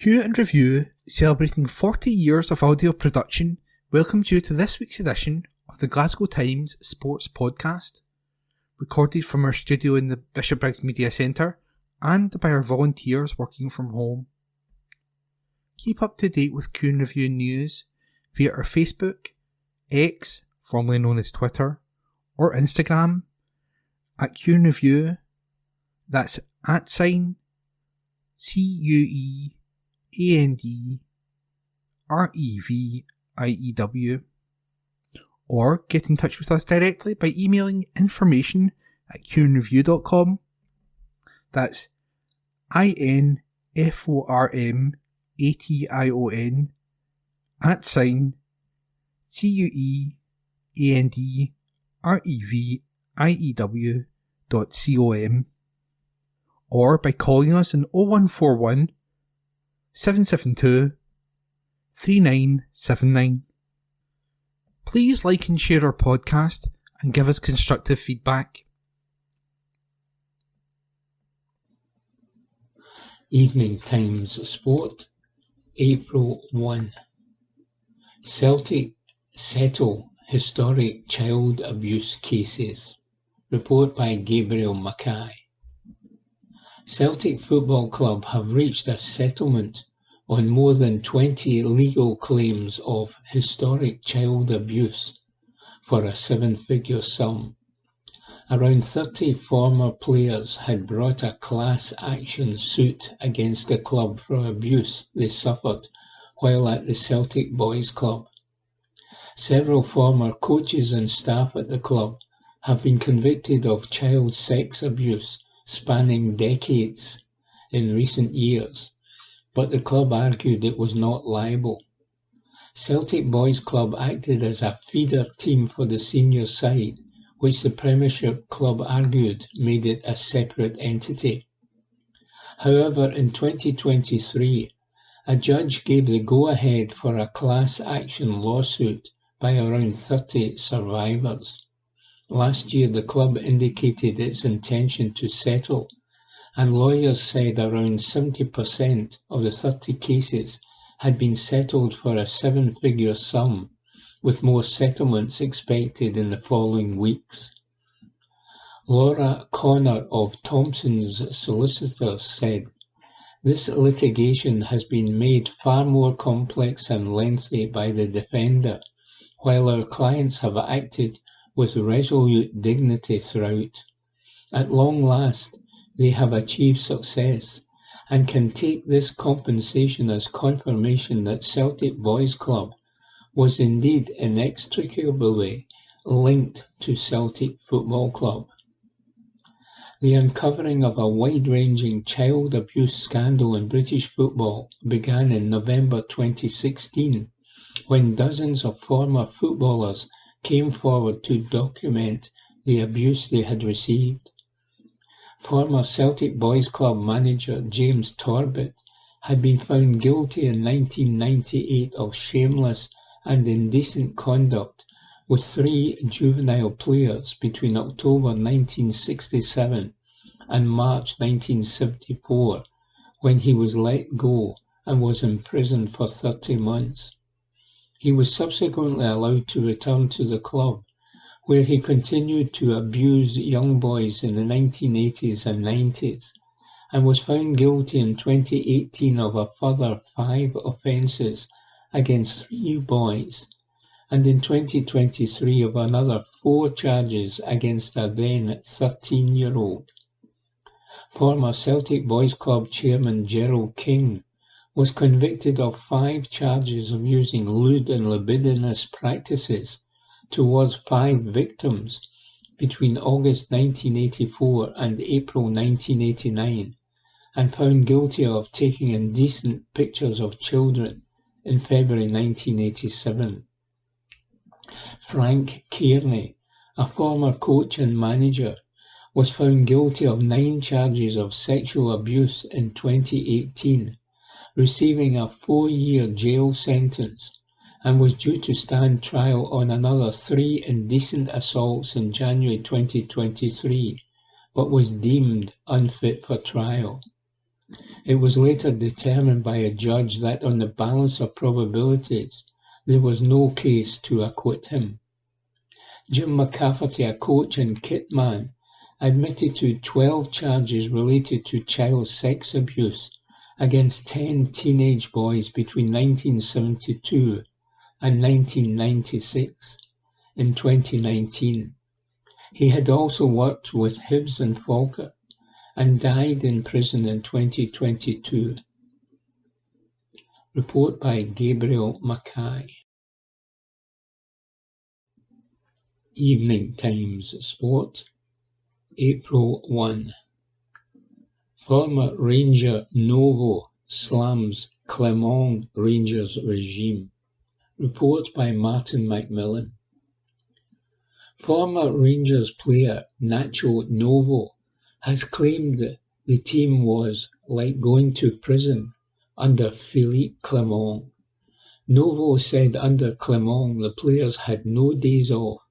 Q and Review, celebrating 40 years of audio production, welcomes you to this week's edition of the Glasgow Times Sports podcast, recorded from our studio in the Bishopbriggs Media Centre and by our volunteers working from home. Keep up to date with Q and Review news via our Facebook, X, formerly known as Twitter, or Instagram at Q and Review. That's @CUEANDREVIEW, or get in touch with us directly by emailing information@qandreview.com. That's INFORMATION @CUEANDREVIEW.com, or by calling us on 0141 772 3979. Please like and share our podcast and give us constructive feedback. Evening Times Sport, April 1. Celtic settle historic child abuse cases. Report by Gabriel Mackay. Celtic Football Club have reached a settlement on more than 20 legal claims of historic child abuse for a seven-figure sum. Around 30 former players had brought a class action suit against the club for abuse they suffered while at the Celtic Boys Club. Several former coaches and staff at the club have been convicted of child sex abuse spanning decades in recent years, but the club argued it was not liable. Celtic Boys Club acted as a feeder team for the senior side, which the Premiership club argued made it a separate entity. However, in 2023, a judge gave the go-ahead for a class action lawsuit by around 30 survivors. Last year, the club indicated its intention to settle, and lawyers said around 70% of the 30 cases had been settled for a seven-figure sum, with more settlements expected in the following weeks. Laura Connor of Thompson's solicitors said, "This litigation has been made far more complex and lengthy by the defender, while our clients have acted with resolute dignity throughout. At long last, they have achieved success, and can take this compensation as confirmation that Celtic Boys Club was indeed inextricably linked to Celtic Football Club." The uncovering of a wide-ranging child abuse scandal in British football began in November 2016, when dozens of former footballers came forward to document the abuse they had received. Former Celtic Boys Club manager James Torbett had been found guilty in 1998 of shameless and indecent conduct with 3 juvenile players between October 1967 and March 1974, when he was let go and was imprisoned for 30 months. He was subsequently allowed to return to the club, where he continued to abuse young boys in the 1980s and 90s, and was found guilty in 2018 of a further 5 offences against 3 boys, and in 2023 of another 4 charges against a then 13-year-old. Former Celtic Boys Club chairman Gerald King was convicted of 5 charges of using lewd and libidinous practices towards 5 victims between August 1984 and April 1989, and found guilty of taking indecent pictures of children in February 1987. Frank Kearney, a former coach and manager, was found guilty of 9 charges of sexual abuse in 2018, receiving a 4-year jail sentence, and was due to stand trial on another 3 indecent assaults in January 2023, but was deemed unfit for trial. It was later determined by a judge that on the balance of probabilities, there was no case to acquit him. Jim McCafferty, a coach and kit man, admitted to 12 charges related to child sex abuse against 10 teenage boys between 1972 and 1996. In 2019, he had also worked with Hibs and Falkirk and died in prison in 2022. Report by Gabriel Mackay. Evening Times Sport, April 1. Former Ranger Novo slams Clermont Rangers regime. Report by Martin Macmillan. Former Rangers player Nacho Novo has claimed the team was like going to prison under Philippe Clermont. Novo said under Clermont the players had no days off,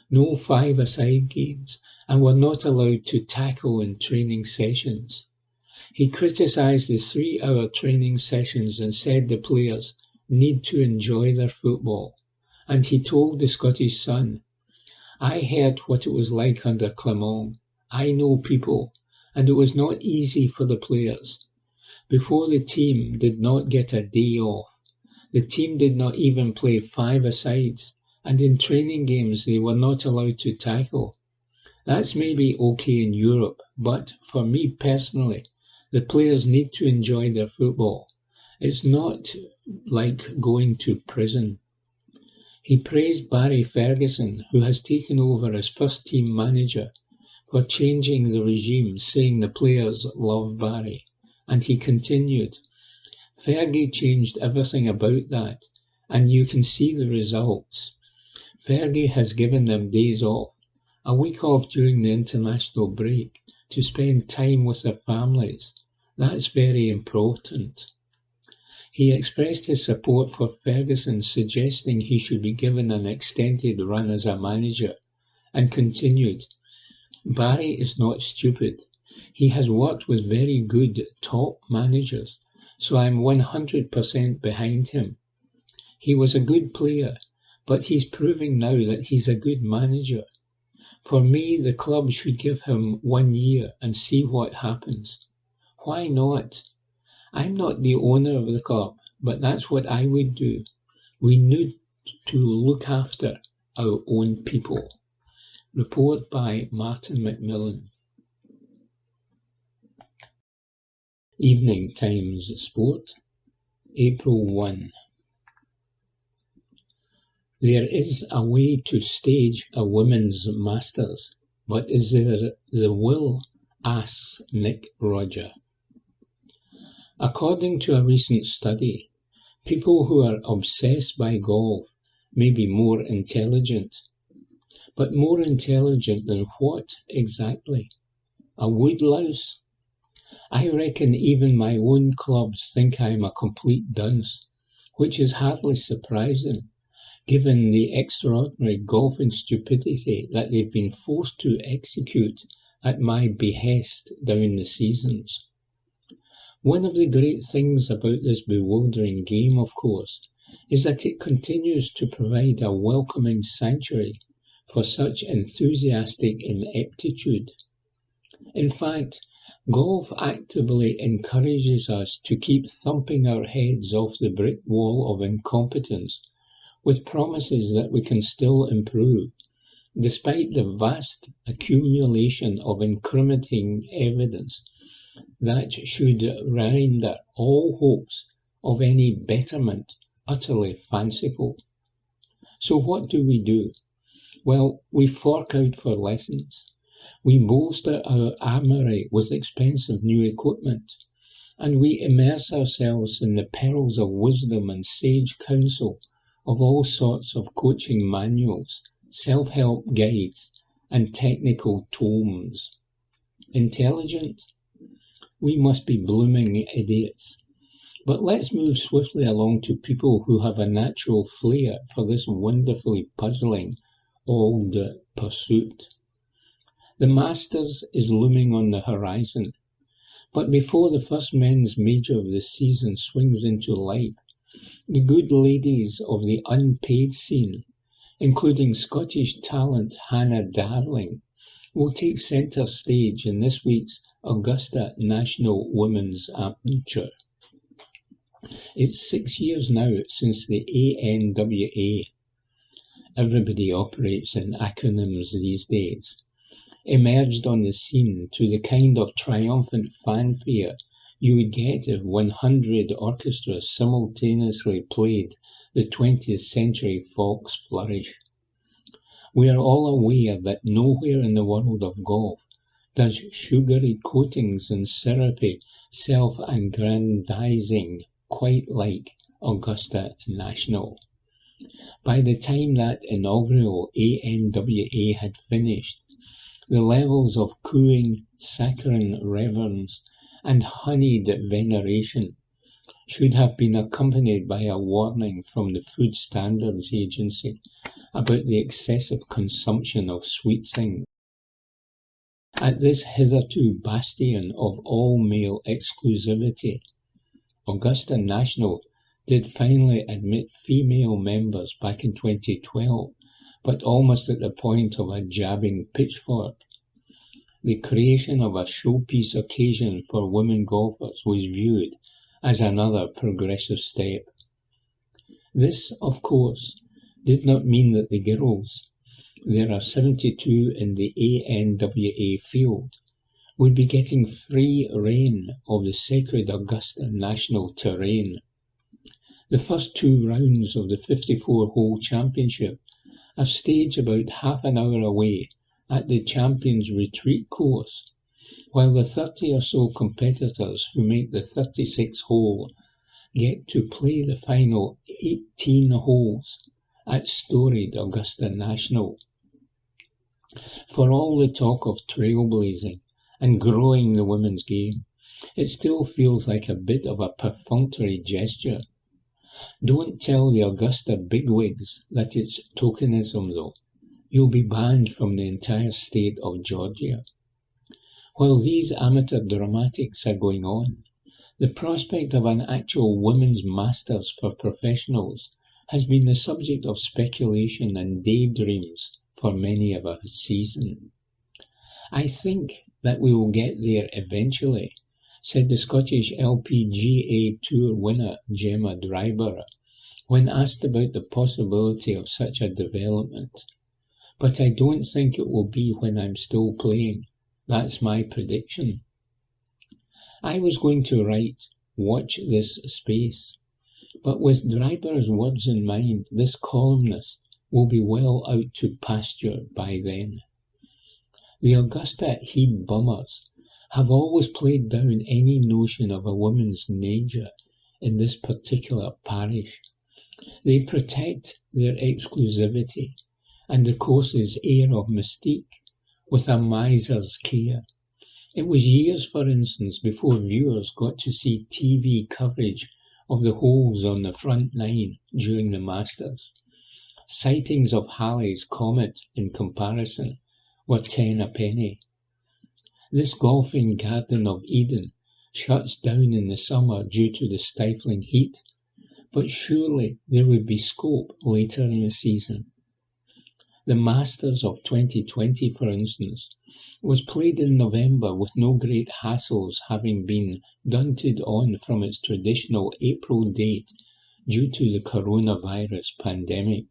no five-a-side games, and were not allowed to tackle in training sessions. He criticised the 3-hour training sessions and said the players need to enjoy their football. And he told the Scottish Sun, "I heard what it was like under Clermont. I know people, and it was not easy for the players. Before the team did not get a day off. The team did not even play five-a-sides, and in training games they were not allowed to tackle. That's maybe okay in Europe, but for me personally, the players need to enjoy their football. It's not like going to prison." He praised Barry Ferguson, who has taken over as first-team manager, for changing the regime, saying the players love Barry. And he continued, "Fergie changed everything about that, and you can see the results. Fergie has given them days off, a week off during the international break, to spend time with their families. That's very important." He expressed his support for Ferguson, suggesting he should be given an extended run as a manager, and continued, "Barry is not stupid. He has worked with very good top managers, so I'm 100% behind him. He was a good player, but he's proving now that he's a good manager. For me, the club should give him 1 year and see what happens. Why not? I'm not the owner of the club, but that's what I would do. We need to look after our own people." Report by Martin Macmillan. Evening Times Sport, April 1. There is a way to stage a women's Masters, but is there the will? Asks Nick Roger. According to a recent study, people who are obsessed by golf may be more intelligent. But more intelligent than what exactly? A woodlouse? I reckon even my own clubs think I'm a complete dunce, which is hardly surprising, given the extraordinary golfing stupidity that they've been forced to execute at my behest down the seasons. One of the great things about this bewildering game, of course, is that it continues to provide a welcoming sanctuary for such enthusiastic ineptitude. In fact, golf actively encourages us to keep thumping our heads off the brick wall of incompetence with promises that we can still improve, despite the vast accumulation of incriminating evidence that should render all hopes of any betterment utterly fanciful. So what do? Well, we fork out for lessons. We bolster our armoury with expensive new equipment, and we immerse ourselves in the pearls of wisdom and sage counsel of all sorts of coaching manuals, self-help guides, and technical tomes. Intelligent? We must be blooming idiots. But let's move swiftly along to people who have a natural flair for this wonderfully puzzling old pursuit. The Masters is looming on the horizon, But before the first men's major of the season swings into life, the good ladies of the unpaid scene, including Scottish talent Hannah Darling, will take centre stage in this week's Augusta National Women's Amateur. It's 6 years now since the ANWA, everybody operates in acronyms these days, emerged on the scene to the kind of triumphant fanfare you would get if 100 orchestras simultaneously played the 20th century Fox flourish. We are all aware that nowhere in the world of golf does sugary coatings and syrupy self-aggrandizing quite like Augusta National. By the time that inaugural ANWA had finished, the levels of cooing, saccharine reverence, and honeyed veneration should have been accompanied by a warning from the Food Standards Agency about the excessive consumption of sweet things. At this hitherto bastion of all-male exclusivity, Augusta National did finally admit female members back in 2012, but almost at the point of a jabbing pitchfork. The creation of a showpiece occasion for women golfers was viewed as another progressive step. This, of course, did not mean that the girls, there are 72 in the ANWA field, would be getting free rein of the sacred Augusta National terrain. The first 2 rounds of the 54-hole championship are staged about half an hour away at the Champions Retreat course, while the 30 or so competitors who make the 36th hole get to play the final 18 holes at storied Augusta National. For all the talk of trailblazing and growing the women's game, it still feels like a bit of a perfunctory gesture. Don't tell the Augusta bigwigs that it's tokenism, though. You'll be banned from the entire state of Georgia. While these amateur dramatics are going on, the prospect of an actual women's Masters for professionals has been the subject of speculation and daydreams for many of a season. I think that we will get there eventually, said the Scottish LPGA Tour winner Gemma Dryburgh when asked about the possibility of such a development. But I don't think it will be when I'm still playing. That's my prediction. I was going to write, watch this space, but with Dryburgh's words in mind, this columnist will be well out to pasture by then. The Augusta Heat Bummers have always played down any notion of a woman's nature in this particular parish. They protect their exclusivity and the course's air of mystique with a miser's care. It was years, for instance, before viewers got to see TV coverage of the holes on the front 9 during the Masters. Sightings of Halley's Comet, in comparison, were 10 a penny. This golfing Garden of Eden shuts down in the summer due to the stifling heat, but surely there would be scope later in the season. The Masters of 2020, for instance, was played in November with no great hassles having been dunted on from its traditional April date due to the coronavirus pandemic.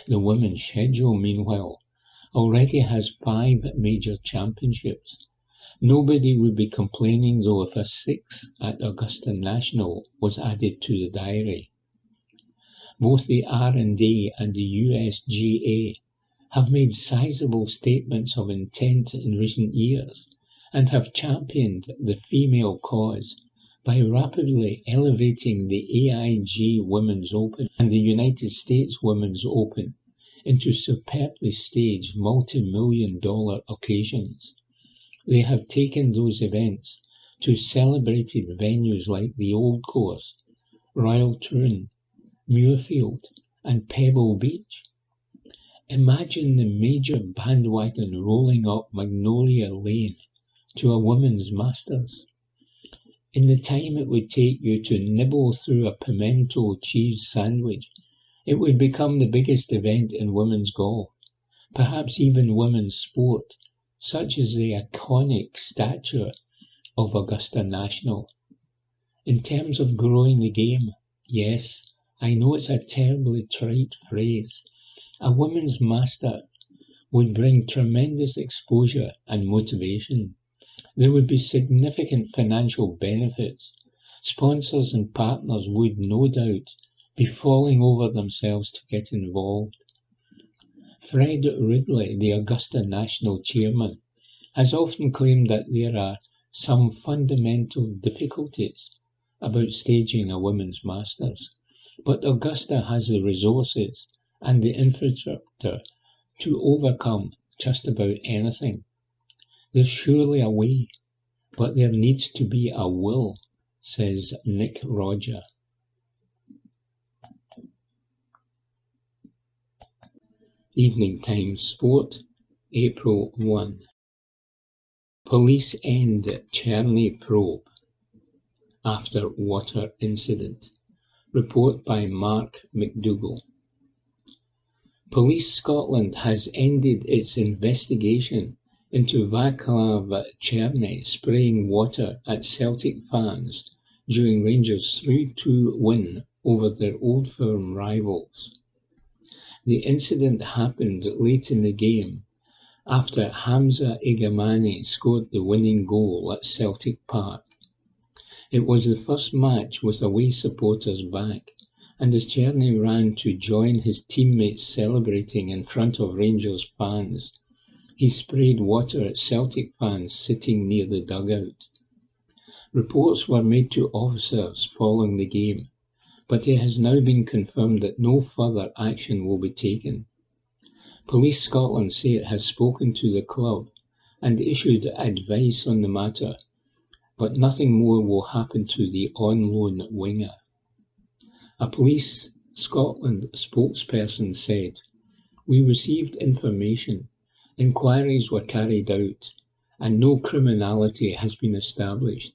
The women's schedule, meanwhile, already has 5 major championships. Nobody would be complaining, though, if a 6th at Augusta National was added to the diary. Both the R&A and the USGA have made sizable statements of intent in recent years and have championed the female cause by rapidly elevating the AIG Women's Open and the United States Women's Open into superbly staged multi-million-dollar occasions. They have taken those events to celebrated venues like the Old Course, Royal Troon, Muirfield, and Pebble Beach. Imagine the major bandwagon rolling up Magnolia Lane to a women's Masters. In the time it would take you to nibble through a pimento cheese sandwich, it would become the biggest event in women's golf, perhaps even women's sport, such as the iconic statue of Augusta National. In terms of growing the game, yes, I know it's a terribly trite phrase. A women's master would bring tremendous exposure and motivation. There would be significant financial benefits. Sponsors and partners would, no doubt, be falling over themselves to get involved. Fred Ridley, the Augusta National chairman, has often claimed that there are some fundamental difficulties about staging a women's Masters, but Augusta has the resources and the infrastructure to overcome just about anything. There's surely a way, but there needs to be a will, says Nick Roger. Evening Times Sport, April 1. Police end Cherney probe after water incident. Report by Mark McDougall. Police Scotland has ended its investigation into Václav Cherney spraying water at Celtic fans during Rangers' 3-2 win over their Old Firm rivals. The incident happened late in the game after Hamza Igamani scored the winning goal at Celtic Park. It was the first match with away supporters back, and as Cherney ran to join his teammates celebrating in front of Rangers fans, he sprayed water at Celtic fans sitting near the dugout. Reports were made to officers following the game, but it has now been confirmed that no further action will be taken. Police Scotland say it has spoken to the club and issued advice on the matter, but nothing more will happen to the on-loan winger. A Police Scotland spokesperson said, "We received information, inquiries were carried out, and no criminality has been established.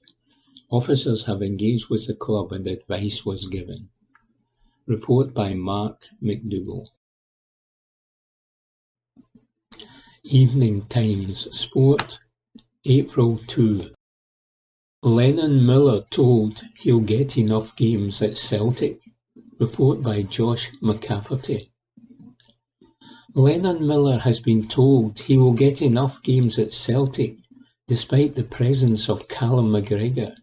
Officers have engaged with the club and advice was given." Report by Mark McDougall. Evening Times Sport, April 2. Lennon Miller told he'll get enough games at Celtic. Report by Josh McCafferty. Lennon Miller has been told he will get enough games at Celtic despite the presence of Callum McGregor.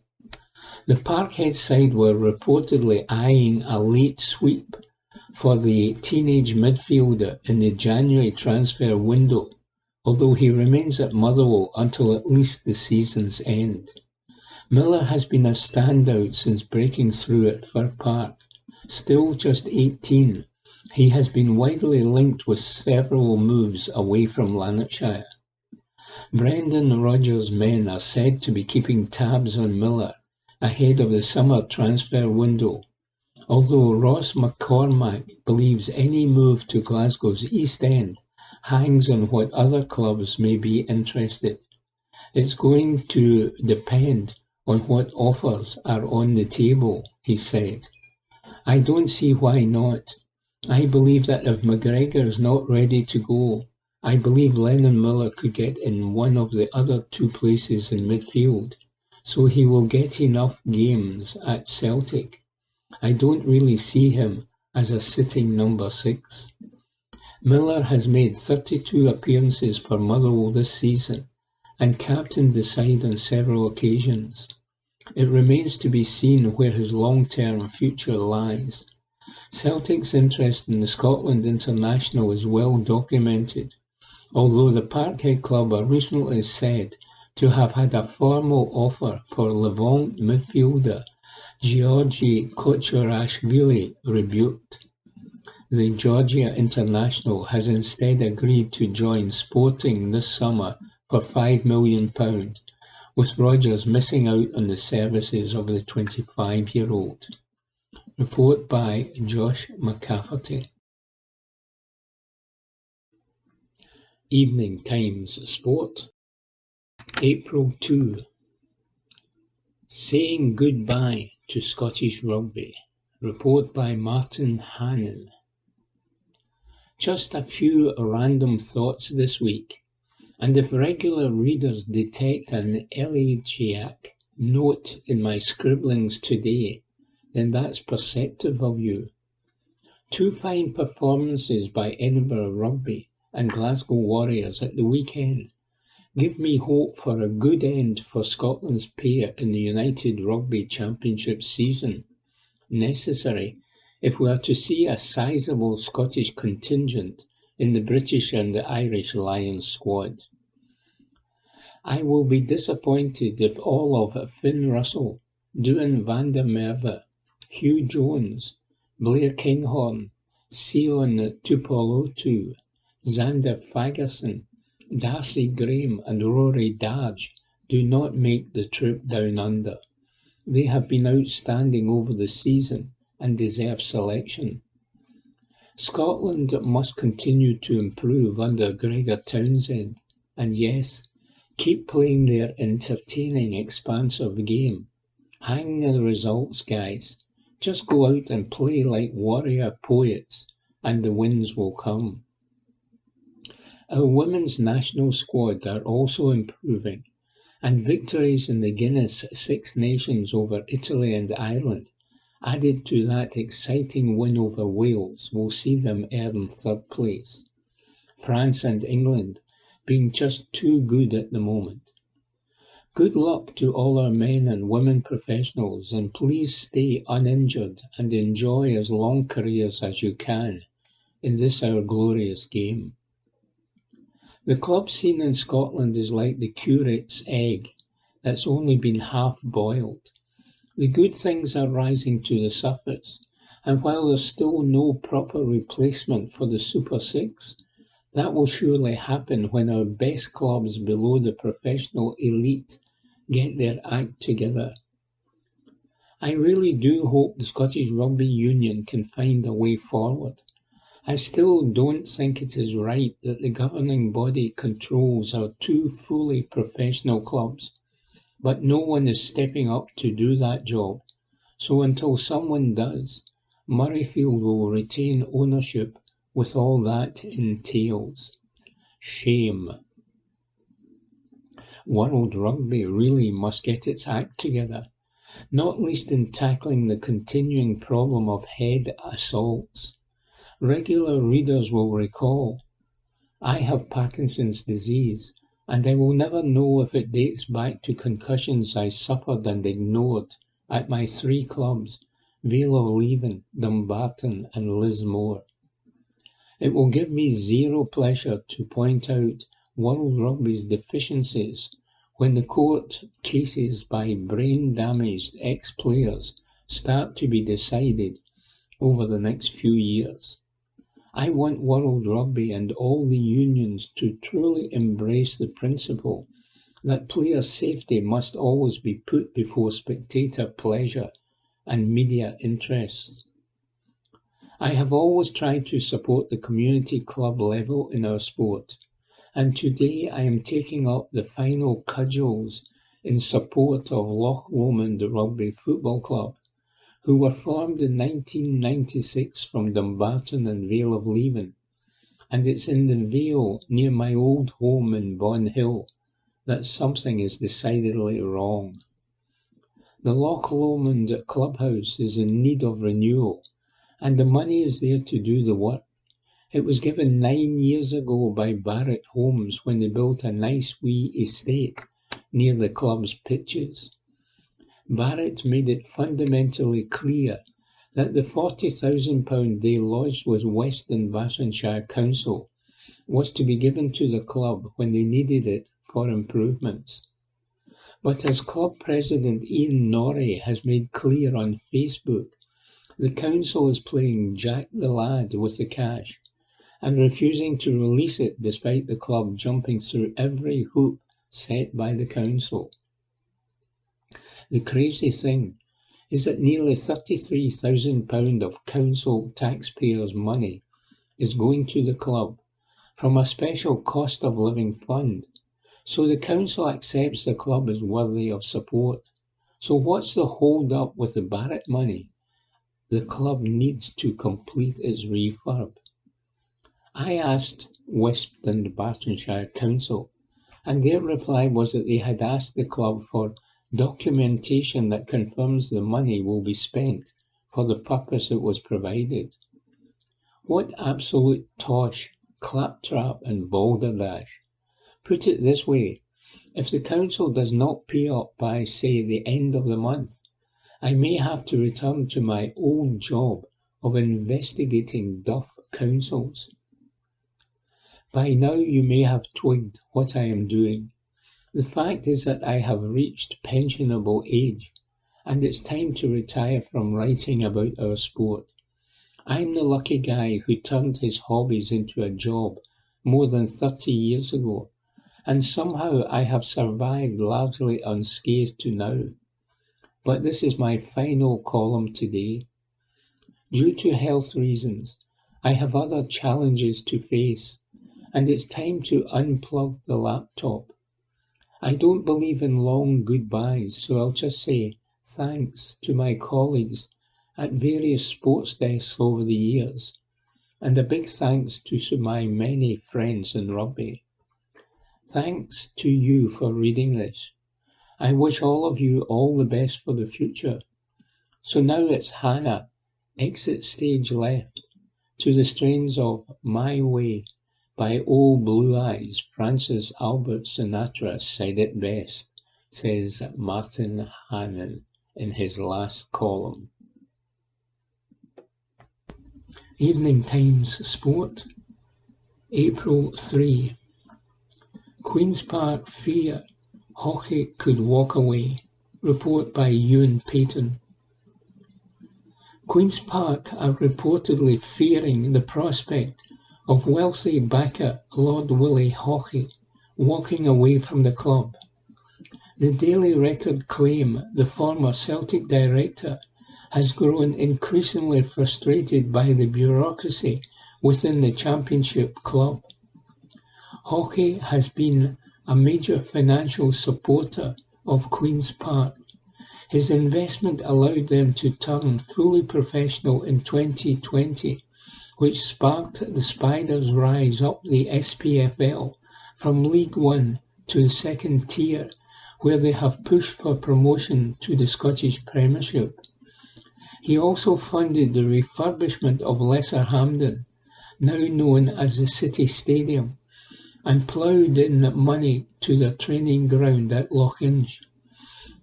The Parkhead side were reportedly eyeing a late sweep for the teenage midfielder in the January transfer window, although he remains at Motherwell until at least the season's end. Miller has been a standout since breaking through at Fir Park. Still just 18, he has been widely linked with several moves away from Lanarkshire. Brendan Rodgers' men are said to be keeping tabs on Miller ahead of the summer transfer window, although Ross McCormack believes any move to Glasgow's East End hangs on what other clubs may be interested. It's going to depend on what offers are on the table, he said. I don't see why not. I believe that if McGregor is not ready to go, I believe Lennon Miller could get in one of the other two places in midfield, so he will get enough games at Celtic. I don't really see him as a sitting number 6. Miller has made 32 appearances for Motherwell this season and captained the side on several occasions. It remains to be seen where his long-term future lies. Celtic's interest in the Scotland international is well documented, although the Parkhead club are recently said to have had a formal offer for Levant midfielder Georgi Kochorashvili rebuked. The Georgia international has instead agreed to join Sporting this summer for £5 million, with Rodgers missing out on the services of the 25-year-old. Report by Josh McCafferty. Evening Times Sport, April 2. Saying Goodbye to Scottish Rugby. Report by Martin Hannon. Just a few random thoughts this week, and if regular readers detect an elegiac note in my scribblings today, then that's perceptive of you. Two fine performances by Edinburgh Rugby and Glasgow Warriors at the weekend give me hope for a good end for Scotland's pair in the United Rugby Championship season, necessary if we are to see a sizable Scottish contingent in the British and the Irish Lions squad. I will be disappointed if all of Finn Russell, Duan van der Merwe, Hugh Jones, Blair Kinghorn, Sion Tuipulotu, Xander Fagerson, Darcy Graham and Rory Darge do not make the trip down under. They have been outstanding over the season and deserve selection. Scotland must continue to improve under Gregor Townsend, and yes, keep playing their entertaining, expansive game. Hang the results, guys. Just go out and play like warrior poets, and the wins will come. Our women's national squad are also improving, and victories in the Guinness Six Nations over Italy and Ireland, added to that exciting win over Wales, will see them earn third place. France and England being just too good at the moment. Good luck to all our men and women professionals, and please stay uninjured and enjoy as long careers as you can in this our glorious game. The club scene in Scotland is like the curate's egg that's only been half boiled. The good things are rising to the surface, and while there's still no proper replacement for the Super Six, that will surely happen when our best clubs below the professional elite get their act together. I really do hope the Scottish Rugby Union can find a way forward. I still don't think it is right that the governing body controls our two fully professional clubs, but no one is stepping up to do that job, so until someone does, Murrayfield will retain ownership with all that entails. Shame. World Rugby really must get its act together, not least in tackling the continuing problem of head assaults. Regular readers will recall, I have Parkinson's disease, and I will never know if it dates back to concussions I suffered and ignored at my three clubs, Vale of Leven, Dumbarton and Lismore. It will give me zero pleasure to point out World Rugby's deficiencies when the court cases by brain-damaged ex-players start to be decided over the next few years. I want World Rugby and all the unions to truly embrace the principle that player safety must always be put before spectator pleasure and media interests. I have always tried to support the community club level in our sport, and today I am taking up the final cudgels in support of Loch Lomond Rugby Football Club, who were formed in 1996 from Dumbarton and Vale of Leven, and it's in the Vale near my old home in Bon Hill that something is decidedly wrong. The Loch Lomond clubhouse is in need of renewal, and the money is there to do the work. It was given 9 years ago by Barrett Homes when they built a nice wee estate near the club's pitches. Barrett made it fundamentally clear that the £40,000 they lodged with Western Vassonshire Council was to be given to the club when they needed it for improvements. But as club president Ian Norrie has made clear on Facebook, the council is playing Jack the Lad with the cash and refusing to release it despite the club jumping through every hoop set by the council. The crazy thing is that nearly £33,000 of council taxpayers' money is going to the club from a special cost of living fund, So the council accepts the club is worthy of support. So what's the hold up with the Barrett money? The club needs to complete its refurb. I asked Wisp and Bartonshire Council, and their reply was that they had asked the club for documentation that confirms the money will be spent for the purpose it was provided. What absolute tosh, claptrap and balderdash. Put it this way, if the council does not pay up by, say, the end of the month, I may have to return to my old job of investigating duff councils. By now you may have twigged what I am doing. The fact is that I have reached pensionable age, and it's time to retire from writing about our sport. I'm the lucky guy who turned his hobbies into a job more than 30 years ago, and somehow I have survived largely unscathed to now. But this is my final column today. Due to health reasons, I have other challenges to face, and it's time to unplug the laptop. I don't believe in long goodbyes, so I'll just say thanks to my colleagues at various sports desks over the years, and a big thanks to my many friends in rugby. Thanks to you for reading this. I wish all of you all the best for the future. So now it's Hannah, exit stage left, to the strains of My Way by Old Blue Eyes. Francis Albert Sinatra said it best, says Martin Hannon in his last column. Evening Times Sport, April 3. Queen's Park fear hockey could walk away. Report by Ewan Payton. Queen's Park are reportedly fearing the prospect of wealthy backer Lord Willie Hockey walking away from the club. The Daily Record claim the former Celtic director has grown increasingly frustrated by the bureaucracy within the Championship club. Hockey has been a major financial supporter of Queen's Park. His investment allowed them to turn fully professional in 2020, which sparked the Spiders' rise up the SPFL from League One to the second tier, where they have pushed for promotion to the Scottish Premiership. He also funded the refurbishment of Lesser Hampden, now known as the City Stadium, and ploughed in money to their training ground at Lochlinch.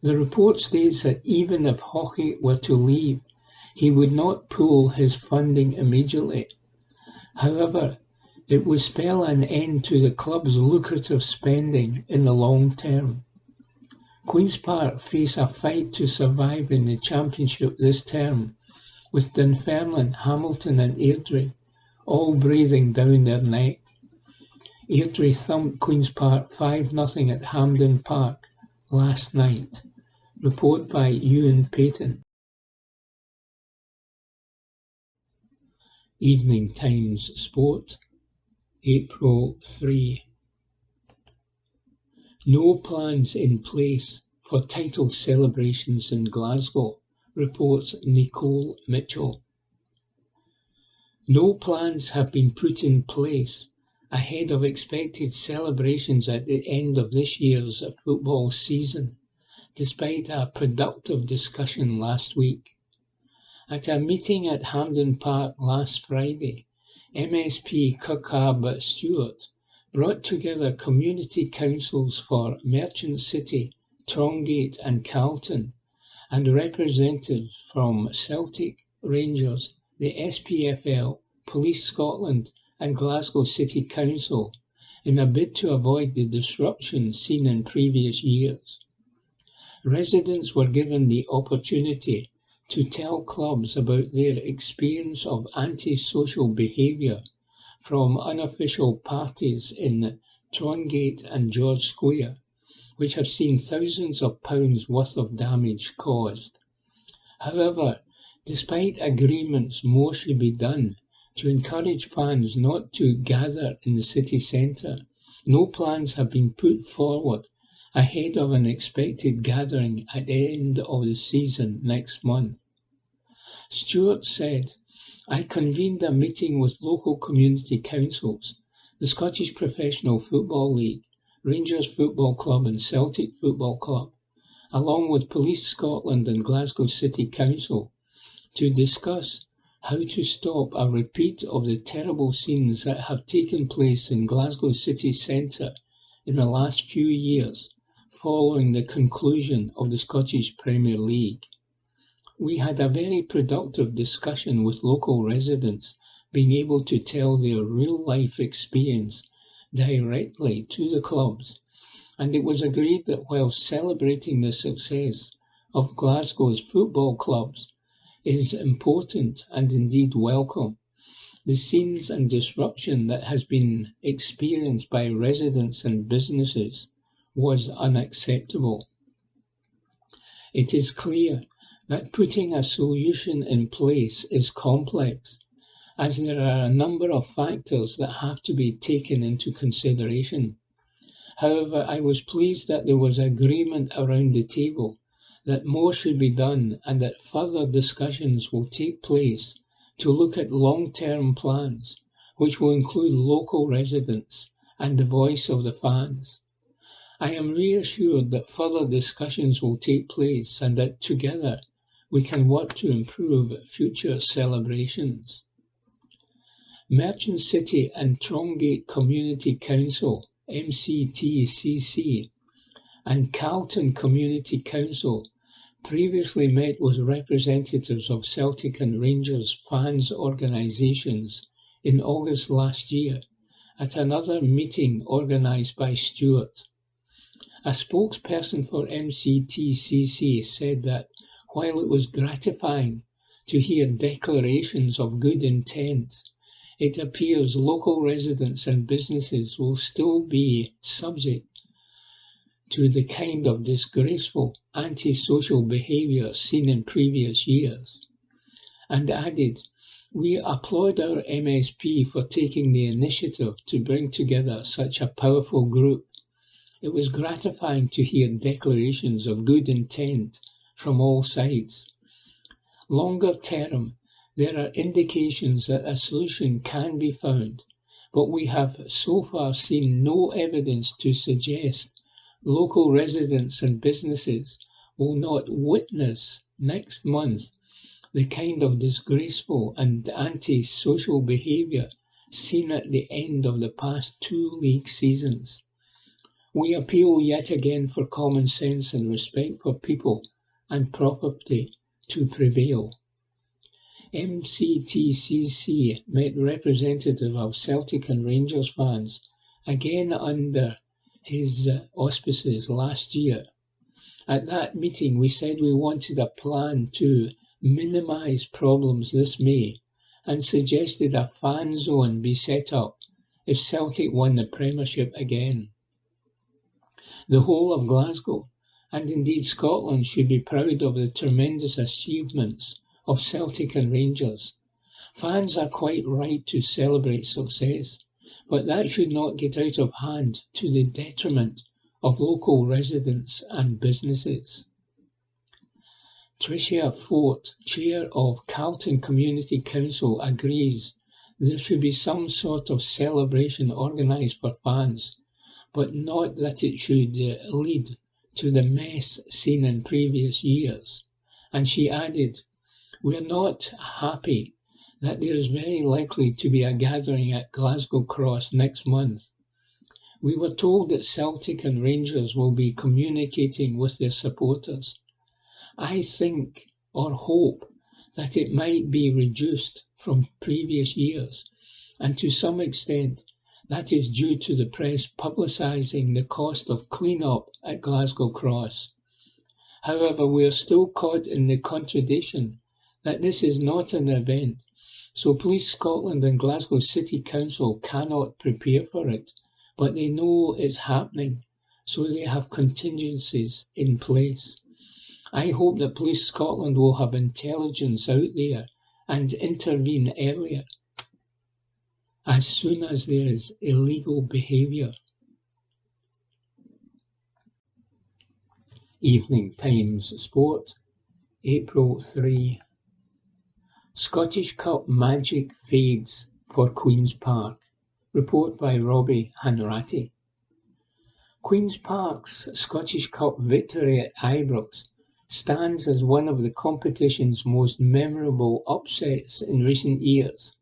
The report states that even if Hockey were to leave, he would not pull his funding immediately. However, it would spell an end to the club's lucrative spending in the long term. Queen's Park face a fight to survive in the Championship this term, with Dunfermline, Hamilton and Airdrie all breathing down their neck. Airdrie thumped Queen's Park 5-0 at Hampden Park last night. Report by Ewan Payton. Evening Times Sport, April 3. No plans in place for title celebrations in Glasgow, reports Nicole Mitchell. No plans have been put in place ahead of expected celebrations at the end of this year's football season, despite a productive discussion last week. At a meeting at Hampden Park last Friday, MSP Kirkab Stewart brought together community councils for Merchant City, Trongate and Carlton, and representatives from Celtic, Rangers, the SPFL, Police Scotland and Glasgow City Council in a bid to avoid the disruption seen in previous years. Residents were given the opportunity to tell clubs about their experience of anti-social behaviour from unofficial parties in Trongate and George Square, which have seen thousands of pounds worth of damage caused. However, despite agreements more should be done to encourage fans not to gather in the city centre, No plans have been put forward ahead of an expected gathering at the end of the season next month. Stewart said, I convened a meeting with local community councils, the Scottish Professional Football League, Rangers Football Club and Celtic Football Club, along with Police Scotland and Glasgow City Council, to discuss how to stop a repeat of the terrible scenes that have taken place in Glasgow city centre in the last few years following the conclusion of the Scottish Premier League. We had a very productive discussion with local residents being able to tell their real-life experience directly to the clubs, and it was agreed that while celebrating the success of Glasgow's football clubs is important and indeed welcome, the scenes and disruption that has been experienced by residents and businesses was unacceptable. It is clear that putting a solution in place is complex, as there are a number of factors that have to be taken into consideration. However, I was pleased that there was agreement around the table that more should be done and that further discussions will take place to look at long-term plans, which will include local residents and the voice of the fans. I am reassured that further discussions will take place and that together we can work to improve future celebrations. Merchant City and Trongate Community Council, MCTCC, and Carlton Community Council previously met with representatives of Celtic and Rangers fans organisations in August last year at another meeting organised by Stewart. A spokesperson for MCTCC said that while it was gratifying to hear declarations of good intent, it appears local residents and businesses will still be subject to the kind of disgraceful antisocial behaviour seen in previous years, and added, we applaud our MSP for taking the initiative to bring together such a powerful group. It was gratifying to hear declarations of good intent from all sides. Longer term, there are indications that a solution can be found, but we have so far seen no evidence to suggest local residents and businesses will not witness next month the kind of disgraceful and anti-social behaviour seen at the end of the past 2 league seasons. We appeal yet again for common sense and respect for people and property to prevail. MCTCC met representatives of Celtic and Rangers fans, again under his auspices last year. At that meeting, we said we wanted a plan to minimise problems this May and suggested a fan zone be set up if Celtic won the Premiership again. The whole of Glasgow, and indeed Scotland, should be proud of the tremendous achievements of Celtic and Rangers. Fans are quite right to celebrate success, but that should not get out of hand to the detriment of local residents and businesses. Tricia Fort, Chair of Carlton Community Council, agrees there should be some sort of celebration organised for fans, but not that it should lead to the mess seen in previous years. And she added, we are not happy that there is very likely to be a gathering at Glasgow Cross next month. We were told that Celtic and Rangers will be communicating with their supporters. I think or hope that it might be reduced from previous years, and to some extent that is due to the press publicising the cost of clean-up at Glasgow Cross. However, we are still caught in the contradiction that this is not an event, so Police Scotland and Glasgow City Council cannot prepare for it, but they know it's happening, so they have contingencies in place. I hope that Police Scotland will have intelligence out there and intervene earlier, as soon as there is illegal behaviour. Evening Times Sport, April 3. Scottish Cup magic fades for Queen's Park. Report by Robbie Hanratty. Queen's Park's Scottish Cup victory at Ibrox stands as one of the competition's most memorable upsets in recent years.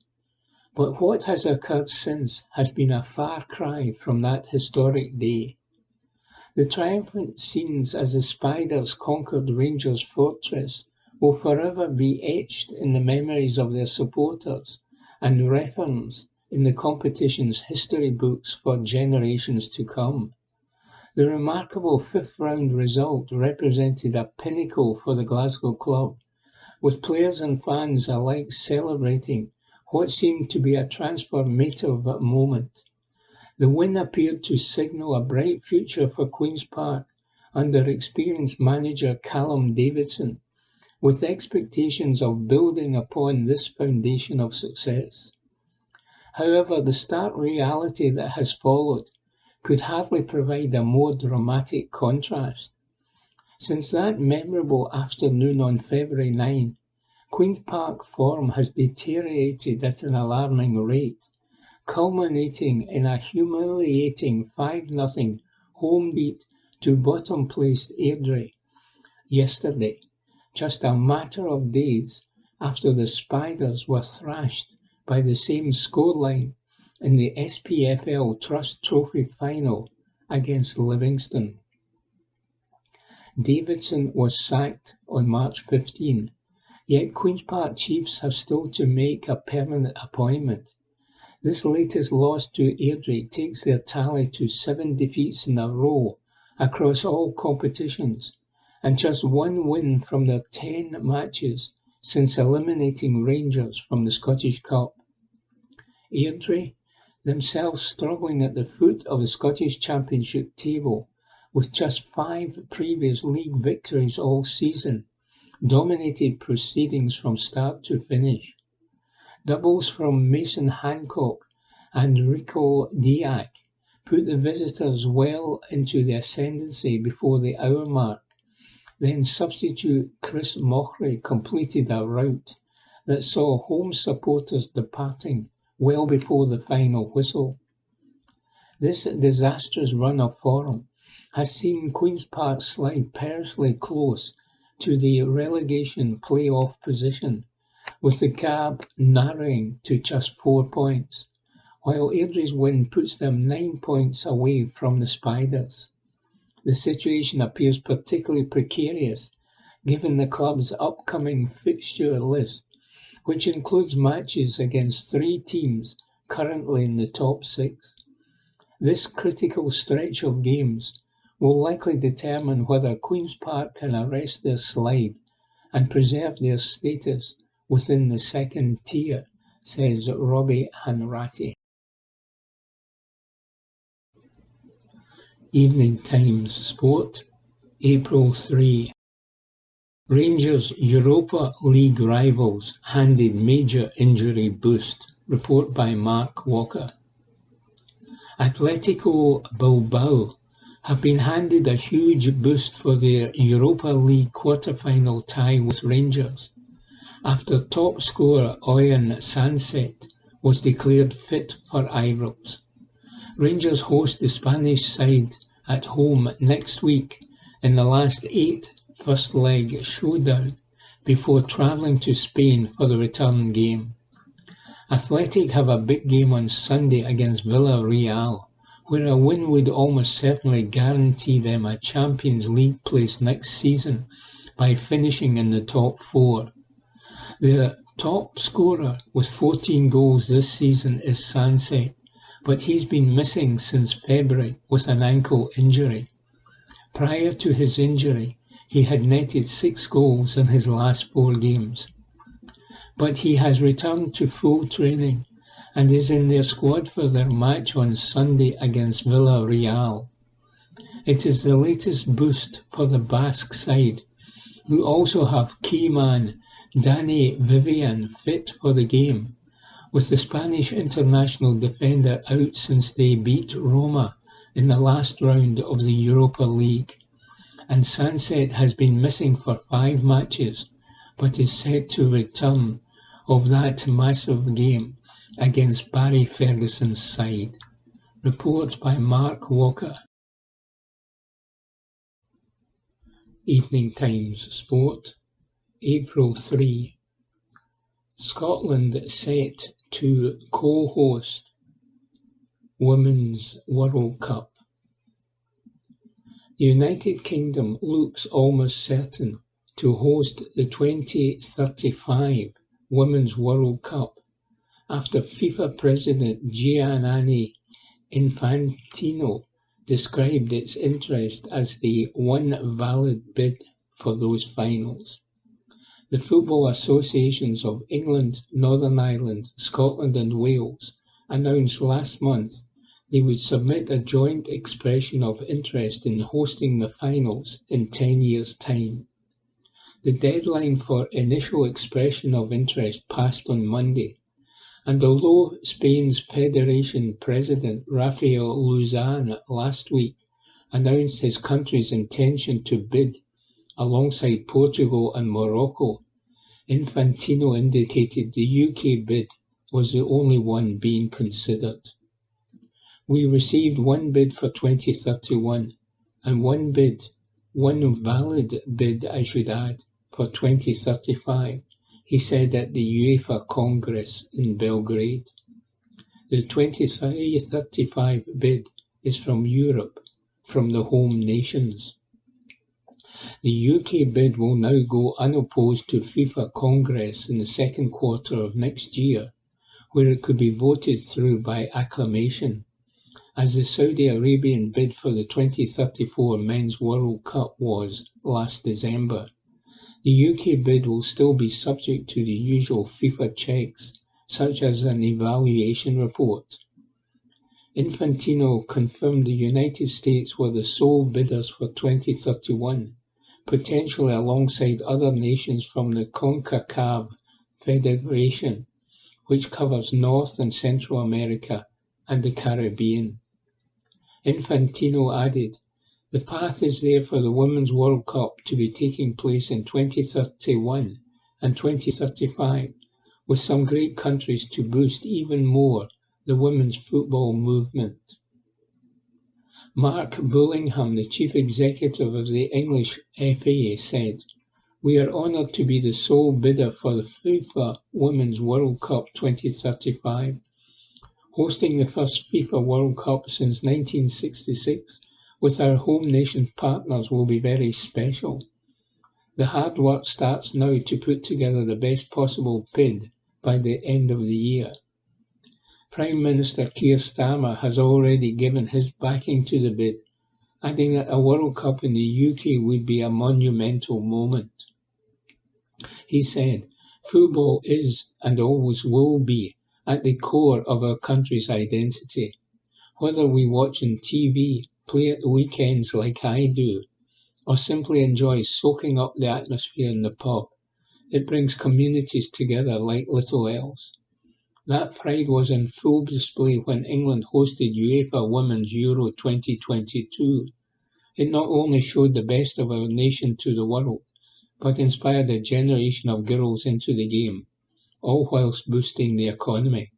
But what has occurred since has been a far cry from that historic day. The triumphant scenes as the Spiders conquered Rangers' fortress will forever be etched in the memories of their supporters and referenced in the competition's history books for generations to come. The remarkable fifth-round result represented a pinnacle for the Glasgow club, with players and fans alike celebrating what seemed to be a transformative moment. The win appeared to signal a bright future for Queen's Park under experienced manager Callum Davidson, with expectations of building upon this foundation of success. However, the stark reality that has followed could hardly provide a more dramatic contrast. Since that memorable afternoon on February 9, Queen's Park form has deteriorated at an alarming rate, culminating in a humiliating 5-0 home beat to bottom-placed Airdrie yesterday, just a matter of days after the Spiders were thrashed by the same scoreline in the SPFL Trust Trophy final against Livingston. Davidson was sacked on March 15, yet Queen's Park Chiefs have still to make a permanent appointment. This latest loss to Airdrie takes their tally to 7 defeats in a row across all competitions, and just 1 win from their 10 matches since eliminating Rangers from the Scottish Cup. Airdrie, themselves struggling at the foot of the Scottish Championship table with just 5 previous league victories all season, dominated proceedings from start to finish. Doubles from Mason Hancock and Rico Diak put the visitors well into the ascendancy before the hour mark. Then substitute Chris Mockery completed a rout that saw home supporters departing well before the final whistle. This disastrous run of form has seen Queen's Park slide perilously close to the relegation play-off position, with the gap narrowing to just 4 points, while Airdrie's win puts them 9 points away from the Spiders. The situation appears particularly precarious given the club's upcoming fixture list, which includes matches against 3 teams currently in the top 6. This critical stretch of games will likely determine whether Queen's Park can arrest their slide and preserve their status within the second tier, says Robbie Hanratty. Evening Times Sport, April 3. Rangers Europa League rivals handed major injury boost. Report by Mark Walker. Atletico Bilbao have been handed a huge boost for their Europa League quarter-final tie with Rangers, after top scorer Oyan Sanset was declared fit for Ibrox. Rangers host the Spanish side at home next week in the last 8 first leg showdown before travelling to Spain for the return game. Athletic have a big game on Sunday against Villarreal, where a win would almost certainly guarantee them a Champions League place next season by finishing in the top 4. Their top scorer with 14 goals this season is Sanset, but he's been missing since February with an ankle injury. Prior to his injury, he had netted 6 goals in his last 4 games. But he has returned to full training and is in their squad for their match on Sunday against Villarreal. It is the latest boost for the Basque side, who also have key man Dani Vivian fit for the game, with the Spanish international defender out since they beat Roma in the last round of the Europa League. and Sunset has been missing for 5 matches, but is set to return of that massive game against Barry Ferguson's side. Report by Mark Walker. Evening Times Sport, April 3. Scotland set to co-host Women's World Cup. The United Kingdom looks almost certain to host the 2035 Women's World Cup after FIFA President Gianni Infantino described its interest as the one valid bid for those finals. The football associations of England, Northern Ireland, Scotland and Wales announced last month they would submit a joint expression of interest in hosting the finals in 10 years' time. The deadline for initial expression of interest passed on Monday, and although Spain's Federation President Rafael Luzán last week announced his country's intention to bid alongside Portugal and Morocco, Infantino indicated the UK bid was the only one being considered. We received one bid for 2031 and one valid bid I should add, for 2035. He said at the UEFA Congress in Belgrade. The 2035 bid is from Europe, from the home nations. The UK bid will now go unopposed to FIFA Congress in the second quarter of next year, where it could be voted through by acclamation, as the Saudi Arabian bid for the 2034 Men's World Cup was last December. The UK bid will still be subject to the usual FIFA checks, such as an evaluation report. Infantino confirmed the United States were the sole bidders for 2031, potentially alongside other nations from the CONCACAF Federation, which covers North and Central America and the Caribbean. Infantino added, "The path is there for the Women's World Cup to be taking place in 2031 and 2035, with some great countries to boost even more the women's football movement." Mark Bullingham, the chief executive of the English FA, said, "We are honoured to be the sole bidder for the FIFA Women's World Cup 2035. Hosting the first FIFA World Cup since 1966 with our home nation partners will be very special. The hard work starts now to put together the best possible bid by the end of the year." Prime Minister Keir Starmer has already given his backing to the bid, adding that a World Cup in the UK would be a monumental moment. He said, "Football is and always will be at the core of our country's identity. Whether we watch on TV, play at the weekends like I do, or simply enjoy soaking up the atmosphere in the pub, it brings communities together like little else." That pride was on full display when England hosted UEFA Women's Euro 2022. It not only showed the best of our nation to the world, but inspired a generation of girls into the game, all whilst boosting the economy.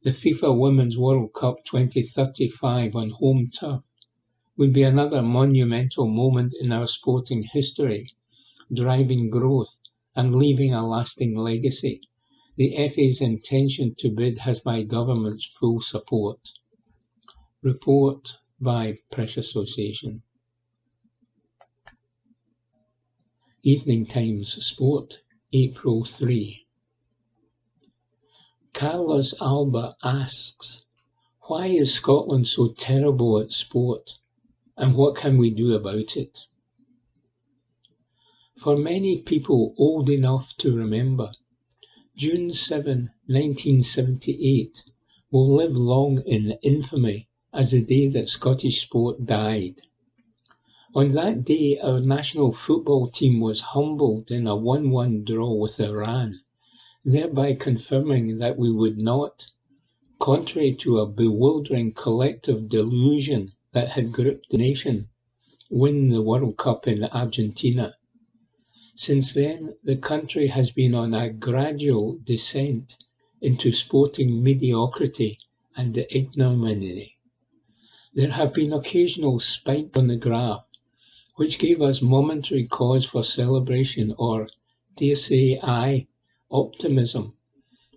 The FIFA Women's World Cup 2035 on home turf would be another monumental moment in our sporting history, driving growth and leaving a lasting legacy. The FA's intention to bid has my government's full support. Report by Press Association. Evening Times Sport, April 3. Carlos Alba asks, "Why is Scotland so terrible at sport, and what can we do about it?" For many people old enough to remember, June 7, 1978 will live long in infamy as the day that Scottish sport died. On that day, our national football team was humbled in a 1-1 draw with Iran, thereby confirming that we would not, contrary to a bewildering collective delusion that had gripped the nation, win the World Cup in Argentina. Since then, the country has been on a gradual descent into sporting mediocrity and ignominy. There have been occasional spikes on the graph, which gave us momentary cause for celebration or, dare say I, optimism,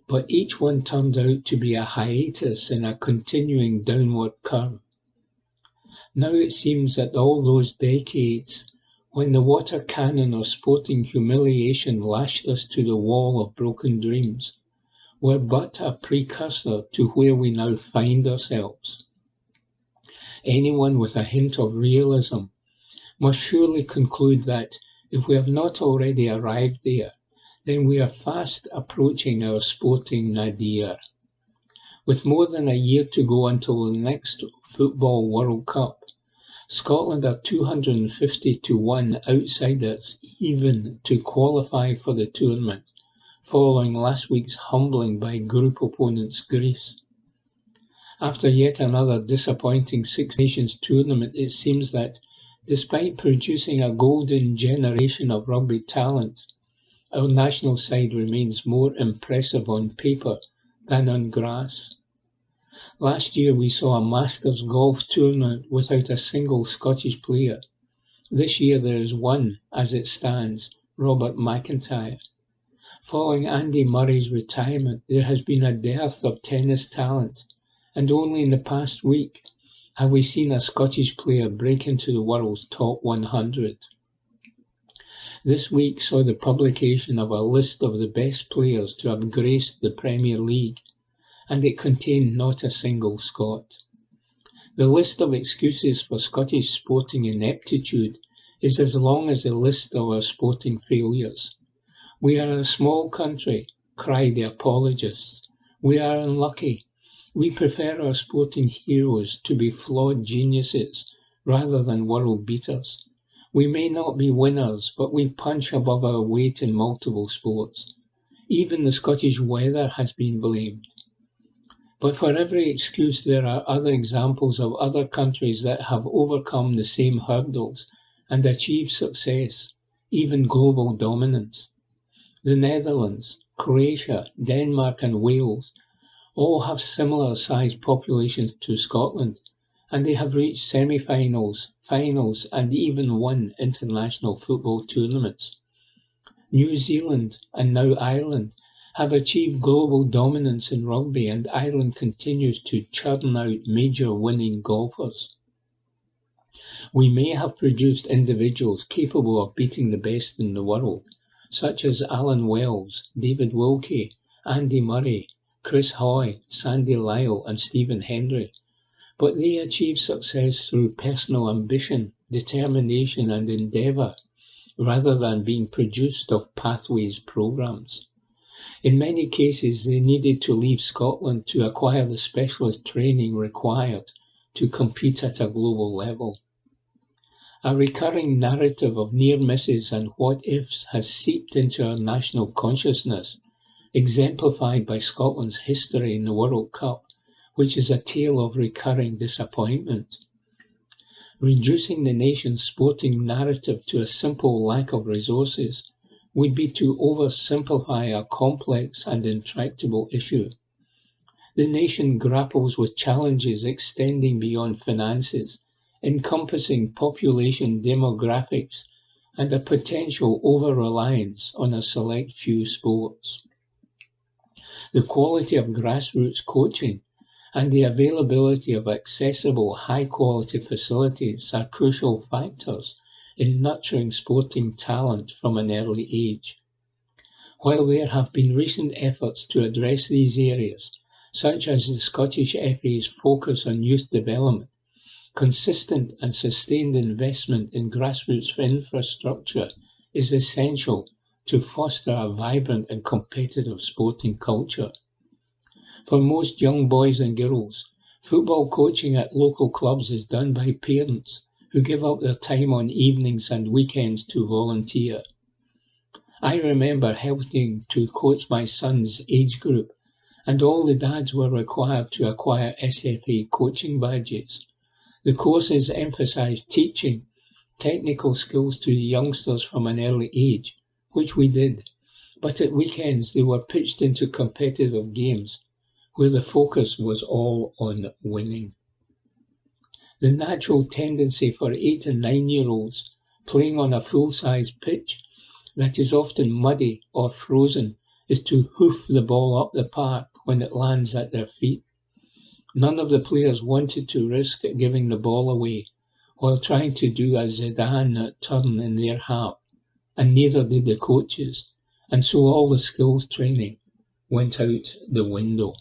but each one turned out to be a hiatus in a continuing downward curve. Now it seems that all those decades, when the water cannon of sporting humiliation lashed us to the wall of broken dreams, were but a precursor to where we now find ourselves. Anyone with a hint of realism must surely conclude that, if we have not already arrived there, then we are fast approaching our sporting nadir. With more than a year to go until the next Football World Cup, Scotland are 250 to 1 outsiders even to qualify for the tournament, following last week's humbling by group opponents Greece. After yet another disappointing Six Nations tournament, it seems that, despite producing a golden generation of rugby talent, our national side remains more impressive on paper than on grass. Last year we saw a Masters golf tournament without a single Scottish player. This year there is one, as it stands, Robert McIntyre. Following Andy Murray's retirement, there has been a dearth of tennis talent, and only in the past week have we seen a Scottish player break into the world's top 100. This week saw the publication of a list of the best players to have graced the Premier League, and it contained not a single Scot. The list of excuses for Scottish sporting ineptitude is as long as the list of our sporting failures. We are a small country, cry the apologists. We are unlucky. We prefer our sporting heroes to be flawed geniuses rather than world beaters. We may not be winners, but we punch above our weight in multiple sports. Even the Scottish weather has been blamed. But for every excuse there are other examples of other countries that have overcome the same hurdles and achieved success, even global dominance. The Netherlands, Croatia, Denmark and Wales all have similar sized populations to Scotland, and they have reached semi-finals, finals and even won international football tournaments. New Zealand and now Ireland have achieved global dominance in rugby, and Ireland continues to churn out major winning golfers. We may have produced individuals capable of beating the best in the world, such as Alan Wells, David Wilkie, Andy Murray, Chris Hoy, Sandy Lyle and Stephen Hendry, but they achieve success through personal ambition, determination and endeavour, rather than being produced of pathways programs. In many cases, they needed to leave Scotland to acquire the specialist training required to compete at a global level. A recurring narrative of near misses and what-ifs has seeped into our national consciousness, exemplified by Scotland's history in the World Cup, which is a tale of recurring disappointment. Reducing the nation's sporting narrative to a simple lack of resources would be to oversimplify a complex and intractable issue. The nation grapples with challenges extending beyond finances, encompassing population demographics and a potential over-reliance on a select few sports. The quality of grassroots coaching and the availability of accessible high-quality facilities are crucial factors in nurturing sporting talent from an early age. While there have been recent efforts to address these areas, such as the Scottish FA's focus on youth development, consistent and sustained investment in grassroots infrastructure is essential to foster a vibrant and competitive sporting culture. For most young boys and girls, football coaching at local clubs is done by parents who give up their time on evenings and weekends to volunteer. I remember helping to coach my son's age group, and all the dads were required to acquire SFA coaching badges. The courses emphasised teaching, technical skills to the youngsters from an early age, which we did, but at weekends they were pitched into competitive games where the focus was all on winning. The natural tendency for 8 and 9-year-olds playing on a full-size pitch that is often muddy or frozen is to hoof the ball up the park when it lands at their feet. None of the players wanted to risk giving the ball away while trying to do a Zidane turn in their half, and neither did the coaches, and so all the skills training went out the window.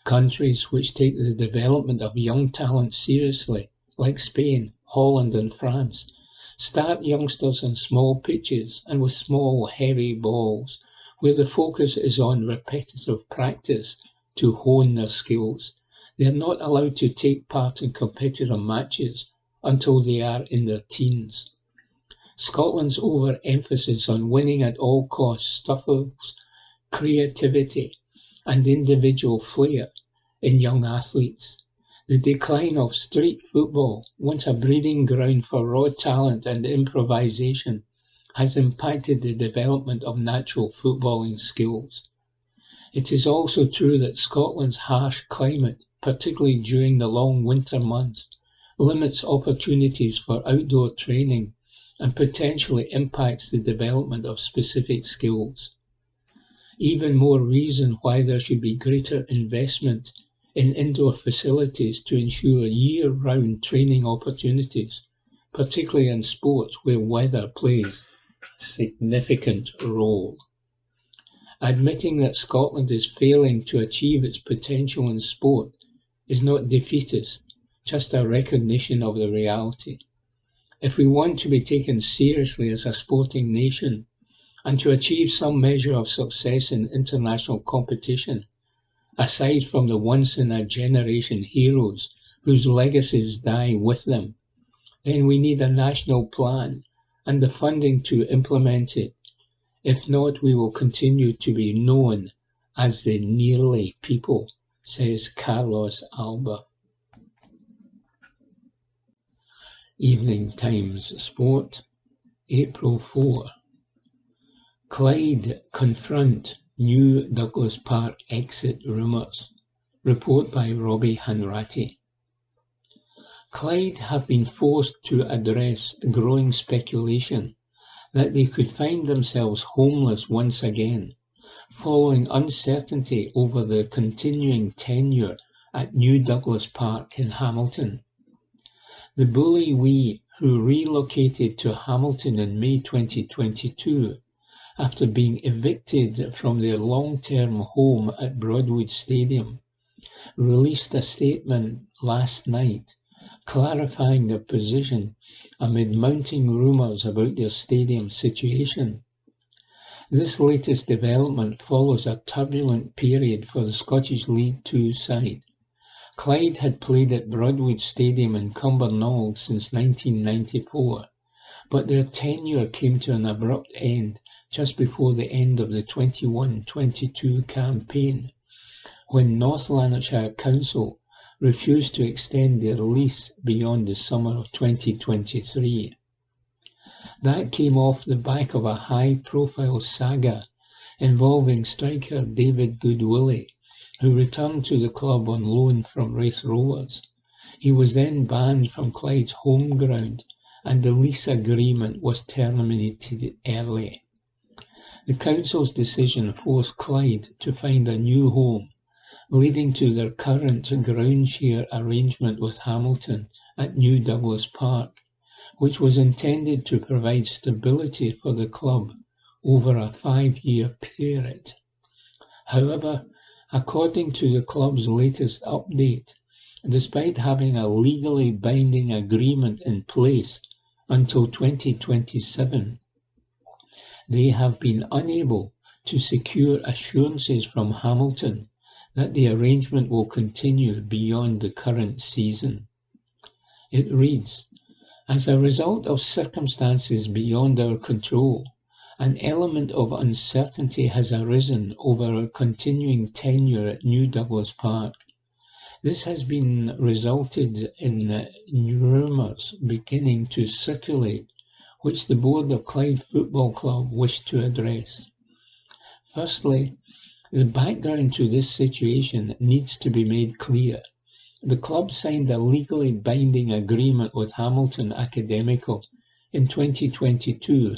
Countries which take the development of young talent seriously, like Spain, Holland and France, start youngsters on small pitches and with small, heavy balls, where the focus is on repetitive practice to hone their skills. They are not allowed to take part in competitive matches until they are in their teens. Scotland's overemphasis on winning at all costs stifles creativity and individual flair in young athletes. The decline of street football, once a breeding ground for raw talent and improvisation, has impacted the development of natural footballing skills. It is also true that Scotland's harsh climate, particularly during the long winter months, limits opportunities for outdoor training and potentially impacts the development of specific skills. Even more reason why there should be greater investment in indoor facilities to ensure year-round training opportunities, particularly in sports where weather plays a significant role. Admitting that Scotland is failing to achieve its potential in sport is not defeatist, just a recognition of the reality. If we want to be taken seriously as a sporting nation and to achieve some measure of success in international competition, aside from the once-in-a-generation heroes whose legacies die with them, then we need a national plan and the funding to implement it. If not, we will continue to be known as the nearly people, says Carlos Alba. Evening Times Sport, April 4. Clyde confront new Douglas Park exit rumours. Report by Robbie Hanratty. Clyde have been forced to address growing speculation that they could find themselves homeless once again, following uncertainty over their continuing tenure at New Douglas Park in Hamilton. The Bully Wee, who relocated to Hamilton in May 2022 after being evicted from their long-term home at Broadwood Stadium, released a statement last night clarifying their position amid mounting rumours about their stadium situation. This latest development follows a turbulent period for the Scottish League Two side. Clyde had played at Broadwood Stadium in Cumbernauld since 1994, but their tenure came to an abrupt end just before the end of the 21-22 campaign, when North Lanarkshire Council refused to extend their lease beyond the summer of 2023. That came off the back of a high-profile saga involving striker David Goodwillie, who returned to the club on loan from Raith Rovers. He was then banned from Clyde's home ground and the lease agreement was terminated early. The council's decision forced Clyde to find a new home, leading to their current ground share arrangement with Hamilton at New Douglas Park, which was intended to provide stability for the club over a 5-year period. However, according to the club's latest update, despite having a legally binding agreement in place until 2027, they have been unable to secure assurances from Hamilton that the arrangement will continue beyond the current season. It reads, "As a result of circumstances beyond our control, an element of uncertainty has arisen over our continuing tenure at New Douglas Park. This has been resulted in rumours beginning to circulate, which the board of Clyde Football Club wished to address. Firstly, the background to this situation needs to be made clear. The club signed a legally binding agreement with Hamilton Academical in 2022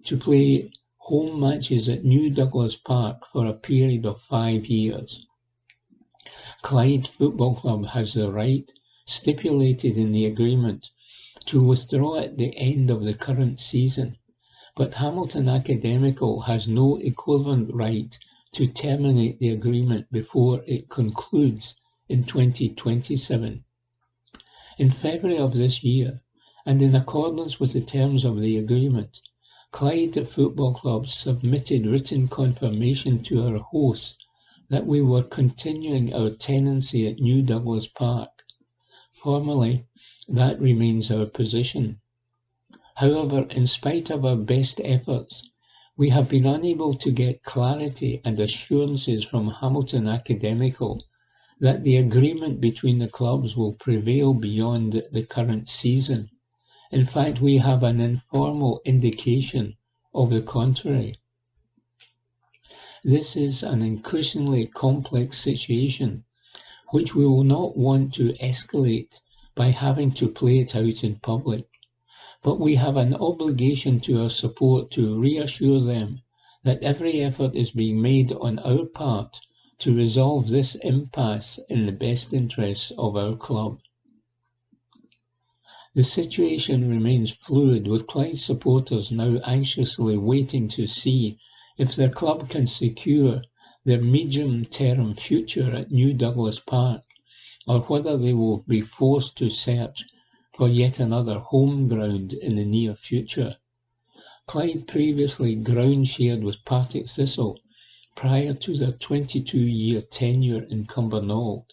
to play home matches at New Douglas Park for a period of 5 years. Clyde Football Club has the right, stipulated in the agreement, to withdraw at the end of the current season, but Hamilton Academical has no equivalent right to terminate the agreement before it concludes in 2027. In February of this year, and in accordance with the terms of the agreement, Clyde Football Club submitted written confirmation to our hosts that we were continuing our tenancy at New Douglas Park. Formally, that remains our position. However, in spite of our best efforts, we have been unable to get clarity and assurances from Hamilton Academical that the agreement between the clubs will prevail beyond the current season. In fact, we have an informal indication of the contrary. This is an increasingly complex situation, which we will not want to escalate by having to play it out in public. But we have an obligation to our support to reassure them that every effort is being made on our part to resolve this impasse in the best interests of our club. The situation remains fluid, with Clyde supporters now anxiously waiting to see if their club can secure their medium-term future at New Douglas Park, or whether they will be forced to search for yet another home ground in the near future. Clyde previously ground shared with Partick Thistle prior to their 22-year tenure in Cumbernauld,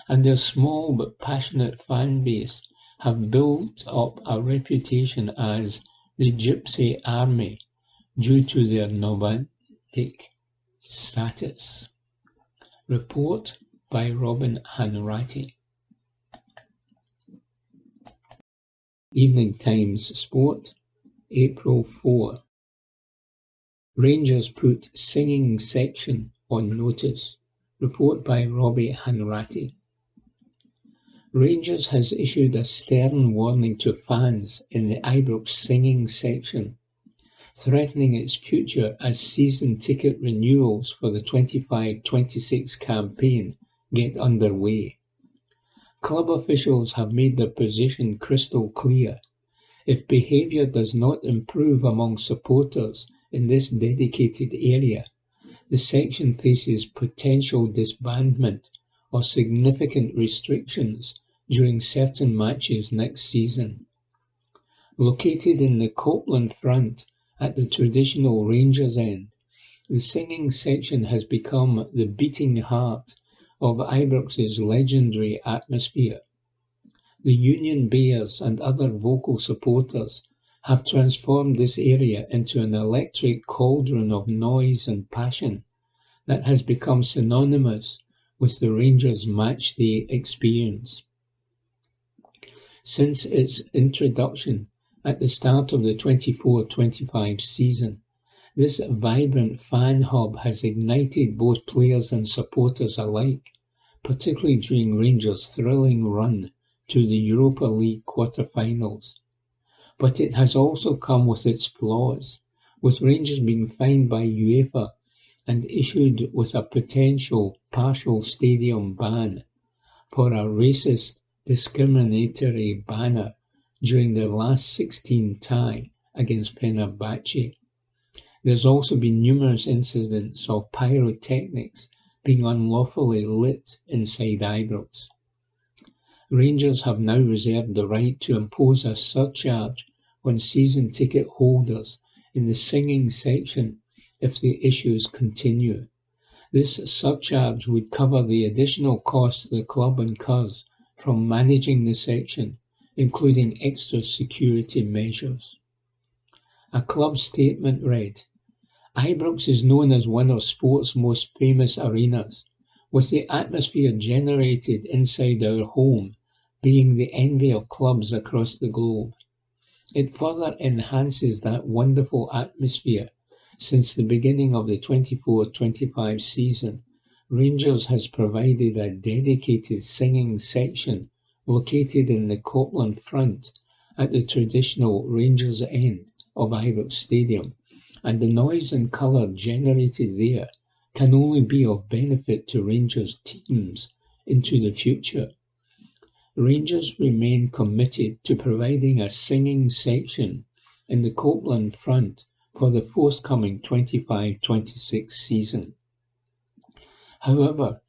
and their small but passionate fan base have built up a reputation as the Gypsy Army due to their nomadic status. Report by Robin Hanratty. Evening Times Sport, April 4. Rangers put singing section on notice. Report by Robbie Hanratty. Rangers has issued a stern warning to fans in the Ibrox singing section, threatening its future as season ticket renewals for the 25-26 campaign get underway. Club officials have made their position crystal clear. If behaviour does not improve among supporters in this dedicated area, the section faces potential disbandment or significant restrictions during certain matches next season. Located in the Copeland front at the traditional Rangers end, the singing section has become the beating heart of Ibrox's legendary atmosphere. The Union Bears and other vocal supporters have transformed this area into an electric cauldron of noise and passion that has become synonymous with the Rangers' matchday experience. Since its introduction at the start of the 24-25 season, this vibrant fan hub has ignited both players and supporters alike, particularly during Rangers' thrilling run to the Europa League quarter-finals. But it has also come with its flaws, with Rangers being fined by UEFA and issued with a potential partial stadium ban for a racist, discriminatory banner during their last 16 tie against Fenerbahce. There's also been numerous incidents of pyrotechnics being unlawfully lit inside Ibrox. Rangers have now reserved the right to impose a surcharge on season ticket holders in the singing section if the issues continue. This surcharge would cover the additional costs the club incurs from managing the section, including extra security measures. A club statement read, "Ibrox is known as one of sport's most famous arenas, with the atmosphere generated inside our home being the envy of clubs across the globe. It further enhances that wonderful atmosphere. Since the beginning of the 24-25 season, Rangers has provided a dedicated singing section located in the Copland front at the traditional Rangers end of Ibrox Stadium, and the noise and colour generated there can only be of benefit to Rangers teams into the future. Rangers remain committed to providing a singing section in the Copland front for the forthcoming 25-26 season. However,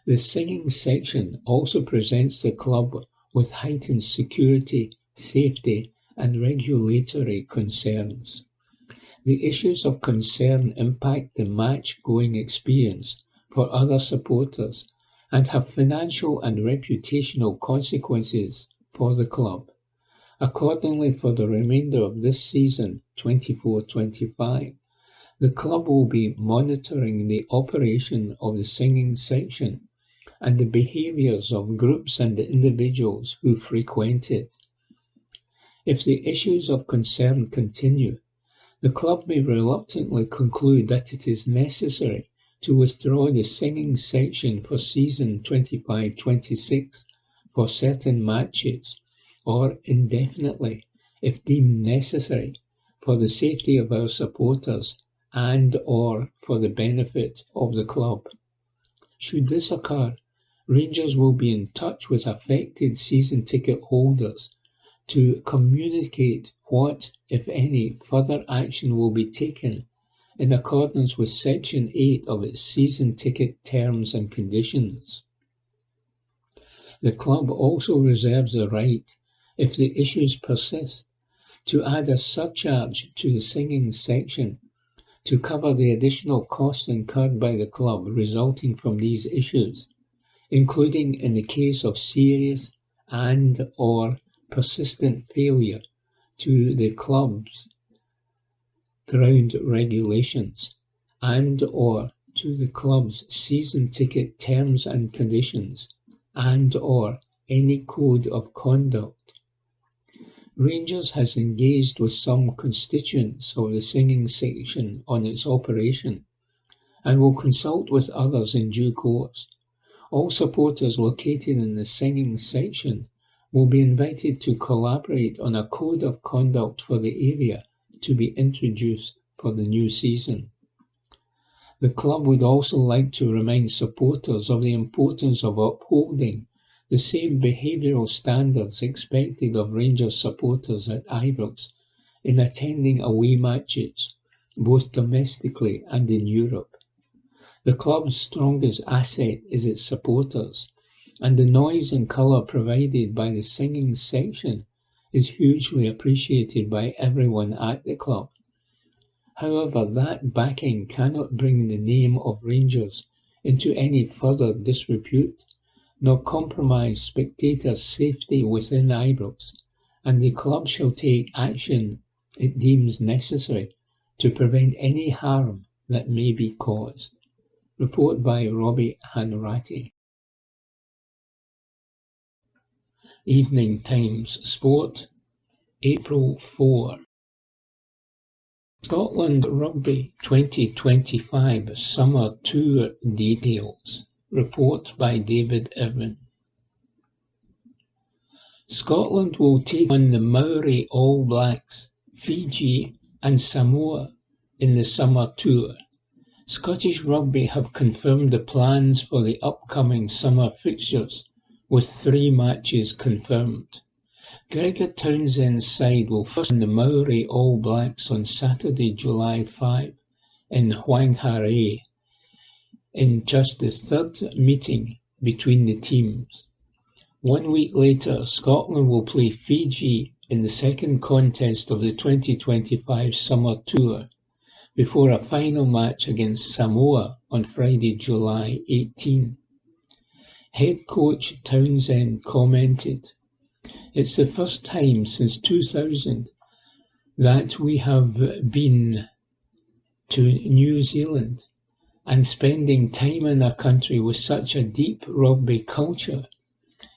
the singing section also presents the club with heightened security, safety and regulatory concerns. The issues of concern impact the match-going experience for other supporters and have financial and reputational consequences for the club. Accordingly, for the remainder of this season, 24-25, the club will be monitoring the operation of the singing section and the behaviours of groups and individuals who frequent it. If the issues of concern continue, the club may reluctantly conclude that it is necessary to withdraw the singing section for season 25-26 for certain matches, or indefinitely, if deemed necessary, for the safety of our supporters and or for the benefit of the club. Should this occur, Rangers will be in touch with affected season ticket holders to communicate what, if any, further action will be taken in accordance with Section 8 of its season ticket terms and conditions. The club also reserves the right, if the issues persist, to add a surcharge to the singing section to cover the additional costs incurred by the club resulting from these issues, including in the case of serious and or persistent failure to the club's ground regulations and or to the club's season ticket terms and conditions and or any code of conduct. Rangers has engaged with some constituents of the singing section on its operation and will consult with others in due course. All supporters located in the singing section will be invited to collaborate on a code of conduct for the area to be introduced for the new season. The club would also like to remind supporters of the importance of upholding the same behavioural standards expected of Rangers supporters at Ibrox in attending away matches, both domestically and in Europe. The club's strongest asset is its supporters, and the noise and colour provided by the singing section is hugely appreciated by everyone at the club. However, that backing cannot bring the name of Rangers into any further disrepute, nor compromise spectators' safety within Ibrox, and the club shall take action it deems necessary to prevent any harm that may be caused. Report by Robbie Hanratty. Evening Times Sport, April 4. Scotland Rugby 2025 Summer Tour Details. Report by David Irvin. Scotland will take on the Maori All Blacks, Fiji and Samoa in the summer tour. Scottish Rugby have confirmed the plans for the upcoming summer fixtures, with 3 matches confirmed. Gregor Townsend's side will first the Maori All Blacks on Saturday, July 5 in Whangarei, in just the 3rd meeting between the teams. 1 week later, Scotland will play Fiji in the 2nd contest of the 2025 summer tour, before a final match against Samoa on Friday, July 18. Head coach Townsend commented, "It's the first time since 2000 that we have been to New Zealand. and spending time in a country with such a deep rugby culture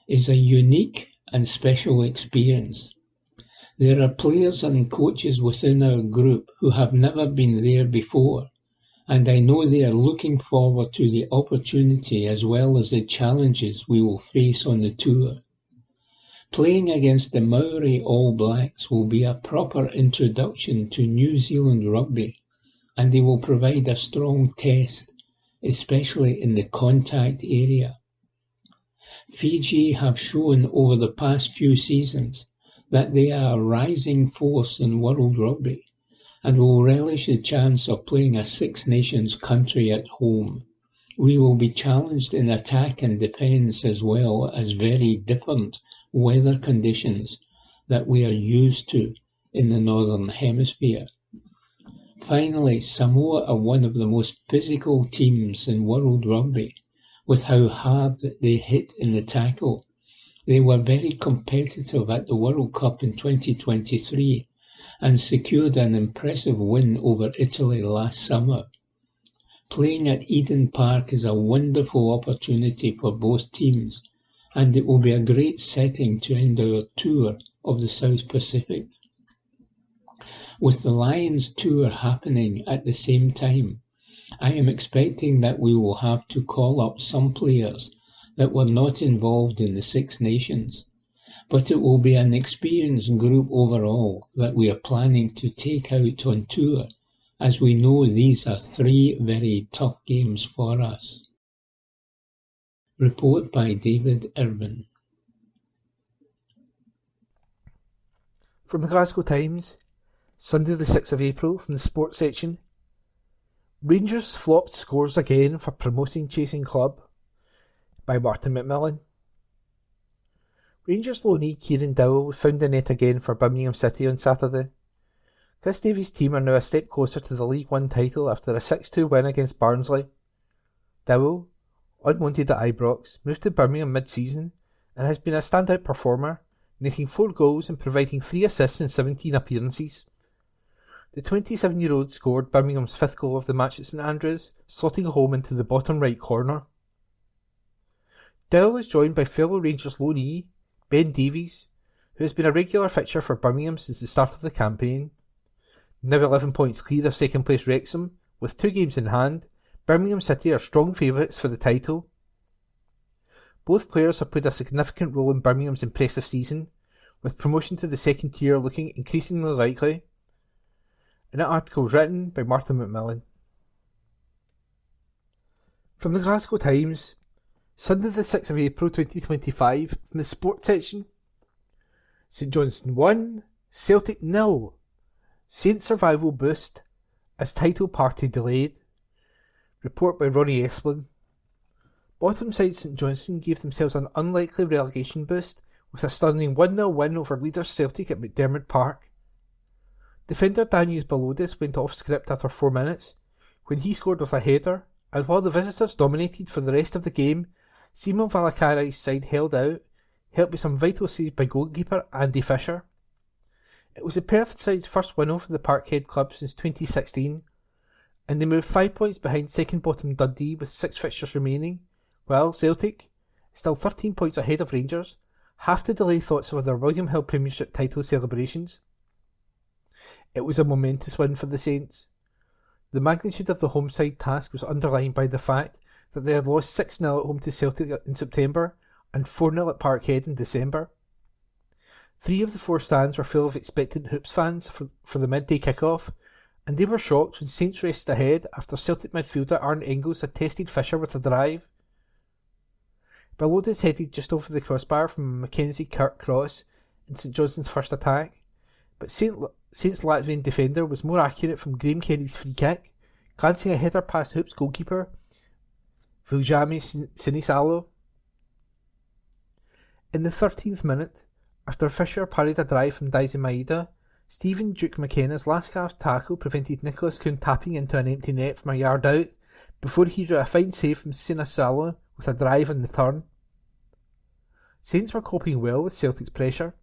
is a unique and special experience. There are players and coaches within our group who have never been there before, and I know they are looking forward to the opportunity as well as the challenges we will face on the tour. Playing against the Maori All Blacks will be a proper introduction to New Zealand rugby, and they will provide a strong test, especially in the contact area. Fiji have shown over the past few seasons that they are a rising force in world rugby and will relish the chance of playing a Six Nations country at home. We will be challenged in attack and defence as well as very different weather conditions that we are used to in the Northern Hemisphere. Finally, Samoa are one of the most physical teams in world rugby, with how hard they hit in the tackle. They were very competitive at the World Cup in 2023 and secured an impressive win over Italy last summer. Playing at Eden Park is a wonderful opportunity for both teams, and it will be a great setting to end our tour of the South Pacific. With the Lions tour happening at the same time, I am expecting that we will have to call up some players that were not involved in the Six Nations, but it will be an experienced group overall that we are planning to take out on tour, as we know these are 3 very tough games for us. Report by David Irvin. From the Glasgow Times, Sunday the 6th of April, from the sports section. Rangers flopped scores again for promoting chasing club, by Martin McMillan. Rangers loanee Kieran Dowell found the net again for Birmingham City on Saturday. Chris Davies' team are now a step closer to the League One title after a 6-2 win against Barnsley. Dowell, unwanted at Ibrox, moved to Birmingham mid-season and has been a standout performer, netting 4 goals and providing 3 assists in 17 appearances. The 27-year-old scored Birmingham's 5th goal of the match at St Andrews, slotting home into the bottom right corner. Dowell is joined by fellow Rangers loanee Ben Davies, who has been a regular fixture for Birmingham since the start of the campaign. Now 11 points clear of second place Wrexham, with 2 games in hand, Birmingham City are strong favourites for the title. Both players have played a significant role in Birmingham's impressive season, with promotion to the second tier looking increasingly likely. An article written by Martin McMillan. From the Glasgow Times, Sunday the 6th of April 2025, from the sports section. St Johnstone 1, Celtic 0. Saints survival boost as title party delayed. Report by Ronnie Esplin. Bottom side St Johnstone gave themselves an unlikely relegation boost with a stunning 1-0 win over leaders Celtic at McDiarmid Park. Defender Daniel Balodis went off script after 4 minutes, when he scored with a header, and while the visitors dominated for the rest of the game, Simon Valakari's side held out, helped by some vital saves by goalkeeper Andy Fisher. It was the Perth side's first win over the Parkhead club since 2016, and they moved 5 points behind second bottom Dundee with 6 fixtures remaining, while Celtic, still 13 points ahead of Rangers, have to delay thoughts of their William Hill Premiership title celebrations. It was a momentous win for the Saints. The magnitude of the home side task was underlined by the fact that they had lost 6-0 at home to Celtic in September and 4-0 at Parkhead in December. 3 of the 4 stands were full of expectant Hoops fans for the midday kick-off, and they were shocked when Saints raced ahead after Celtic midfielder Arne Engels had tested Fisher with a drive. Balodis headed just over the crossbar from a Mackenzie Kirk cross in St Johnstone's first attack, but Saints' Latvian defender was more accurate from Graham Kerry's free kick, glancing a header past Hoops goalkeeper Viljami Sinisalo. In the 13th minute, after Fisher parried a drive from Daisy Maeda, Stephen Duke McKenna's last-gasp tackle prevented Nicholas Kuhn tapping into an empty net from a yard out, before he drew a fine save from Sinisalo with a drive on the turn. Saints were coping well with Celtic's pressure.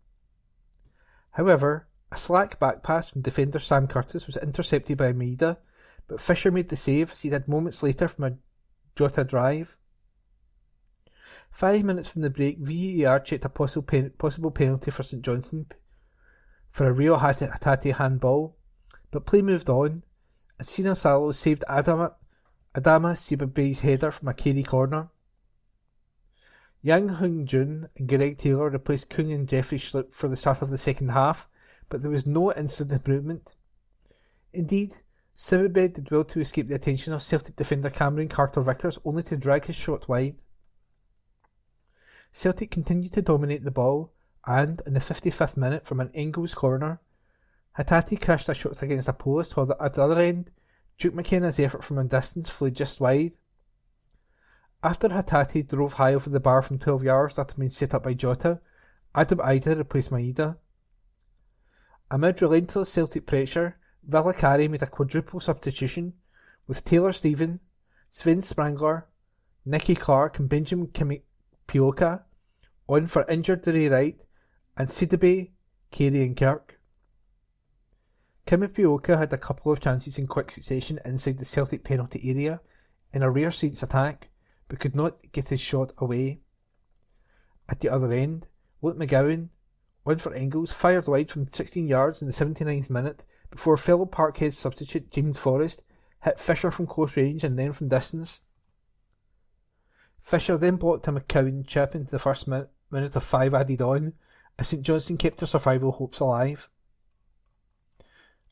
However, a slack back pass from defender Sam Curtis was intercepted by Maeda but Fisher made the save as he did moments later from a Jota drive. 5 minutes from the break, VAR checked a possible penalty for St Johnstone for a Rio Hatate handball, but play moved on as Sina Salo saved Adama Sibabe's header from a Kerry corner. Yang Hung Jun and Greg Taylor replaced Kung and Jeffrey Schlupp for the start of the second half, but there was no instant improvement. Indeed, Sibabe did well to escape the attention of Celtic defender Cameron Carter-Vickers, only to drag his shot wide. Celtic continued to dominate the ball, and in the 55th minute from an Engels corner, Hatate crashed a shot against a post, while at the other end, Duke McKenna's effort from a distance flew just wide. After Hatate drove high over the bar from 12 yards that had been set up by Jota, Adam Ida replaced Maeda. Amid relentless Celtic pressure, Valakari made a quadruple substitution, with Taylor Stephen, Sven Sprangler, Nicky Clark and Benjamin Pioka on for injured Derry Wright and Sidibe, Carey and Kirk. Kimi Pioka had a couple of chances in quick succession inside the Celtic penalty area in a rare Saints attack, but could not get his shot away. At the other end, Luke McGowan, on for Engels, fired wide from 16 yards in the 79th minute before fellow Parkhead substitute James Forrest hit Fisher from close range and then from distance. Fisher then blocked a McCowan chip into the first minute of 5 added on, as St Johnstone kept their survival hopes alive.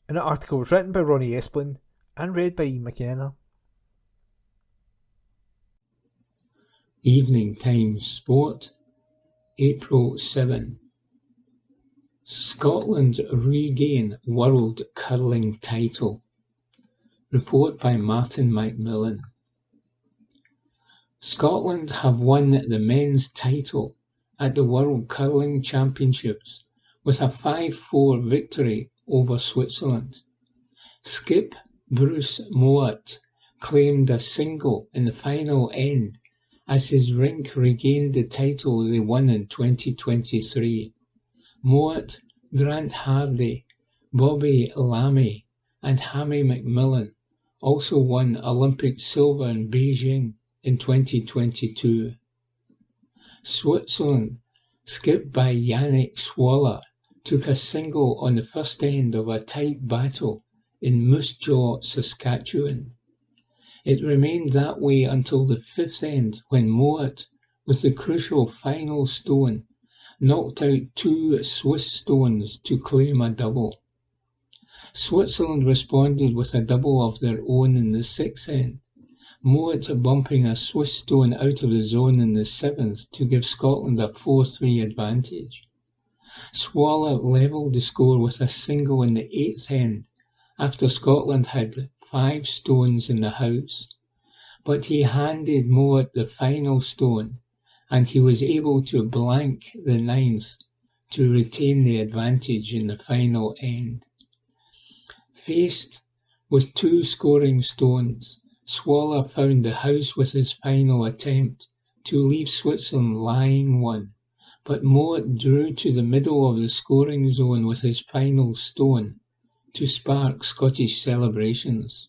An article was written by Ronnie Esplin and read by Ian McKenna. Evening Times Sport, April 7. Scotland regain World Curling title. Report by Martin McMillan. Scotland have won the men's title at the World Curling Championships with a 5-4 victory over Switzerland. Skip Bruce Mowat claimed a single in the final end as his rink regained the title they won in 2023. Mowat, Grant Hardy, Bobby Lammy and Hammy McMillan also won Olympic silver in Beijing in 2022. Switzerland, skipped by Yannick Swala, took a single on the first end of a tight battle in Moose Jaw, Saskatchewan. It remained that way until the fifth end when Mowat, with the crucial final stone, knocked out two Swiss stones to claim a double. Switzerland responded with a double of their own in the sixth end, Mowat bumping a Swiss stone out of the zone in the seventh to give Scotland a 4-3 advantage. Swallow levelled the score with a single in the eighth end after Scotland had 5 stones in the house, but he handed Mowat the final stone and he was able to blank the ninth to retain the advantage in the final end. Faced with 2 scoring stones, Swallow found the house with his final attempt to leave Switzerland lying one, but Mowat drew to the middle of the scoring zone with his final stone to spark Scottish celebrations.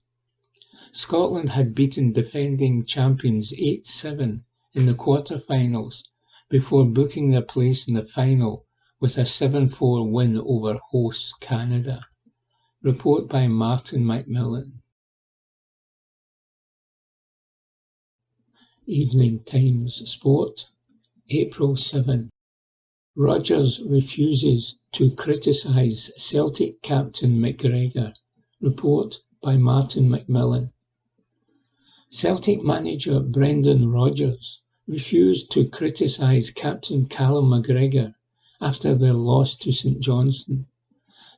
Scotland had beaten defending champions 8-7 in the quarter-finals before booking their place in the final with a 7-4 win over hosts Canada. Report by Martin McMillan. Evening Times Sport, April 7. Rodgers refuses to criticise Celtic captain McGregor. Report by Martin McMillan. Celtic manager Brendan Rodgers refused to criticise captain Callum McGregor after their loss to St Johnstone.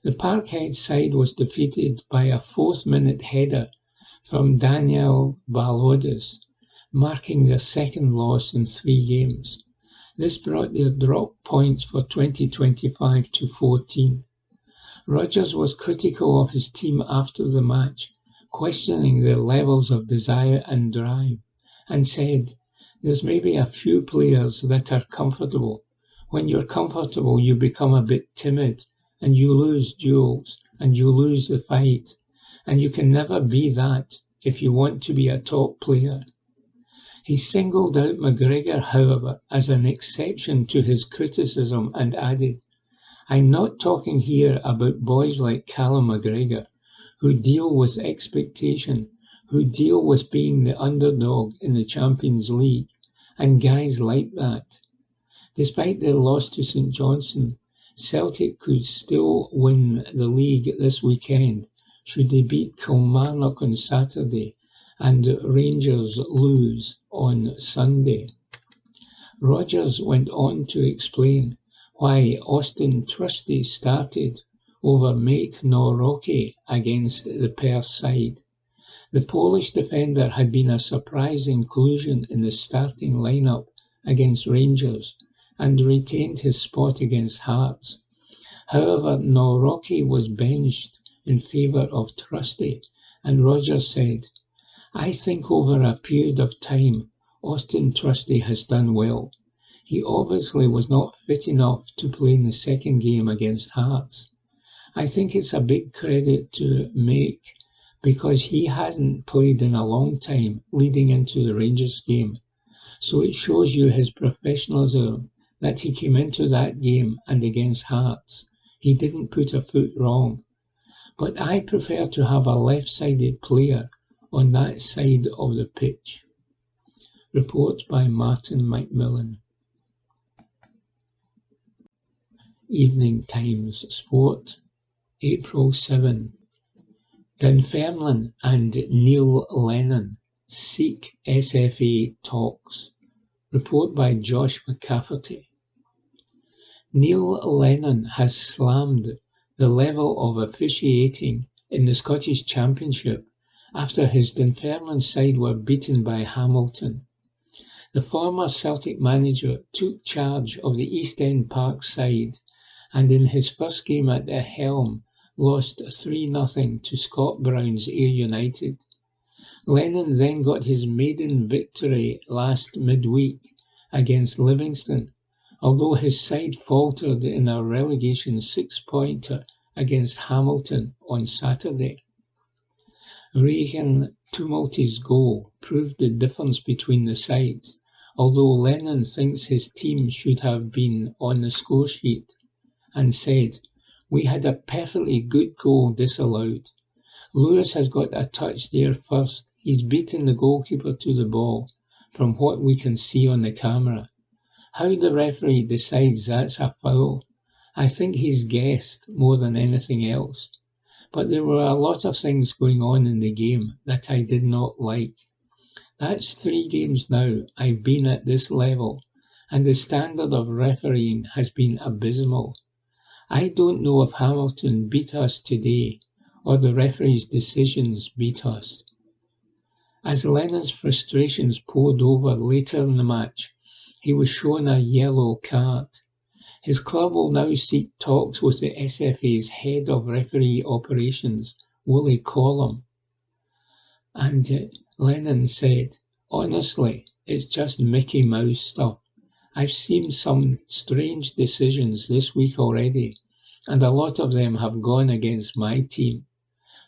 The Parkhead side was defeated by a 4th-minute header from Daniel Balodis, marking their second loss in 3 games. This brought their drop points for 2025 to 14. Rodgers was critical of his team after the match, questioning their levels of desire and drive, and said, "There's maybe a few players that are comfortable. When you're comfortable, you become a bit timid, and you lose duels, and you lose the fight. and you can never be that if you want to be a top player. He singled out McGregor, however, as an exception to his criticism and added, "I'm not talking here about boys like Callum McGregor, who deal with expectation, who deal with being the underdog in the Champions League, and guys like that." Despite their loss to St Johnstone, Celtic could still win the league this weekend should they beat Kilmarnock on Saturday and Rangers lose on Sunday. Rodgers went on to explain why Austin Trusty started over Make Rocky against the Perth side. The Polish defender had been a surprise inclusion in the starting lineup against Rangers and retained his spot against Hearts. However, Nawrocki was benched in favour of Trusty, and Rodgers said, "I think over a period of time, Austin Trusty has done well. He obviously was not fit enough to play in the second game against Hearts. I think it's a big credit to Make because he hasn't played in a long time leading into the Rangers game. So it shows you his professionalism that he came into that game and against Hearts. He didn't put a foot wrong. But I prefer to have a left-sided player on that side of the pitch." Report by Martin McMillan. Evening Times Sport, April 7. Dunfermline and Neil Lennon seek SFA talks. Report by Josh McCafferty. Neil Lennon has slammed the level of officiating in the Scottish Championship after his Dunfermline side were beaten by Hamilton. The former Celtic manager took charge of the East End Park side and in his first game at the helm lost 3-0 to Scott Brown's Ayr United. Lennon then got his maiden victory last midweek against Livingston, although his side faltered in a relegation six-pointer against Hamilton on Saturday. Regan Tumulty's goal proved the difference between the sides, although Lennon thinks his team should have been on the score sheet, and said, "We had a perfectly good goal disallowed. Lewis has got a touch there first. He's beaten the goalkeeper to the ball, from what we can see on the camera. How the referee decides that's a foul, I think he's guessed more than anything else. But there were a lot of things going on in the game that I did not like. That's 3 games now I've been at this level, and the standard of refereeing has been abysmal. I don't know if Hamilton beat us today, or the referee's decisions beat us." As Lennon's frustrations poured over later in the match, he was shown a yellow card. His club will now seek talks with the SFA's head of referee operations, Willie Collum. And Lennon said, "Honestly, it's just Mickey Mouse stuff. I've seen some strange decisions this week already, and a lot of them have gone against my team.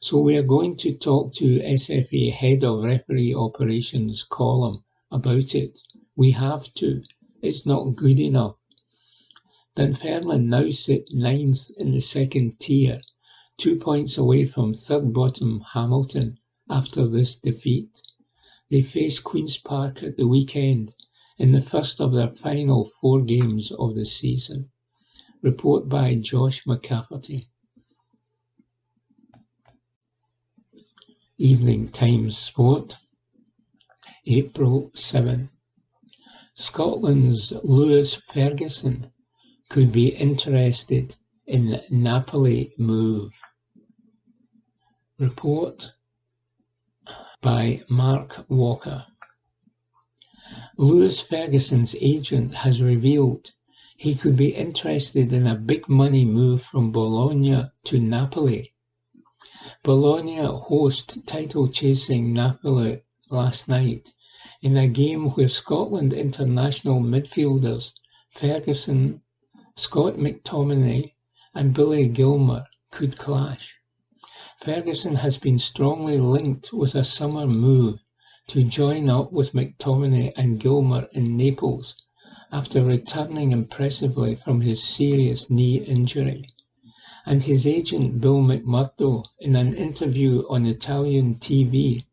So we are going to talk to SFA Head of Referee Operations Column about it. We have to. It's not good enough." Dunfermline now sit 9th in the second tier, 2 points away from third bottom Hamilton after this defeat. They face Queen's Park at the weekend in the first of their final 4 games of the season. Report by Josh McCafferty. Evening Times Sport, April 7. Scotland's Lewis Ferguson could be interested in Napoli move. Report by Mark Walker. Lewis Ferguson's agent has revealed he could be interested in a big money move from Bologna to Napoli. Bologna host title-chasing Napoli last night in a game where Scotland international midfielders Ferguson, Scott McTominay and Billy Gilmour could clash. Ferguson has been strongly linked with a summer move to join up with McTominay and Gilmour in Naples after returning impressively from his serious knee injury. And his agent Bill McMurdo, in an interview on Italian TV,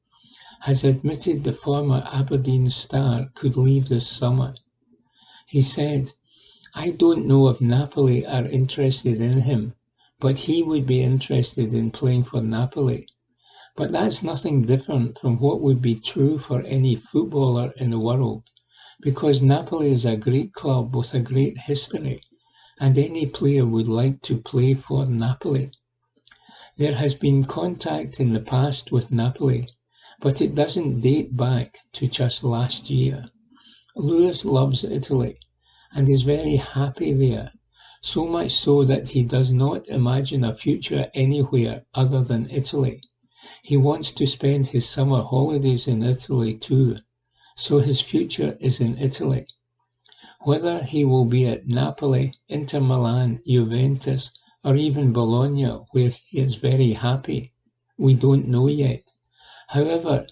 has admitted the former Aberdeen star could leave this summer. He said, "I don't know if Napoli are interested in him, but he would be interested in playing for Napoli. But that's nothing different from what would be true for any footballer in the world, because Napoli is a great club with a great history, and any player would like to play for Napoli. There has been contact in the past with Napoli, but it doesn't date back to just last year. Lewis loves Italy and is very happy there, so much so that he does not imagine a future anywhere other than Italy. He wants to spend his summer holidays in Italy too, so his future is in Italy. Whether he will be at Napoli, Inter Milan, Juventus, or even Bologna, where he is very happy, we don't know yet. However,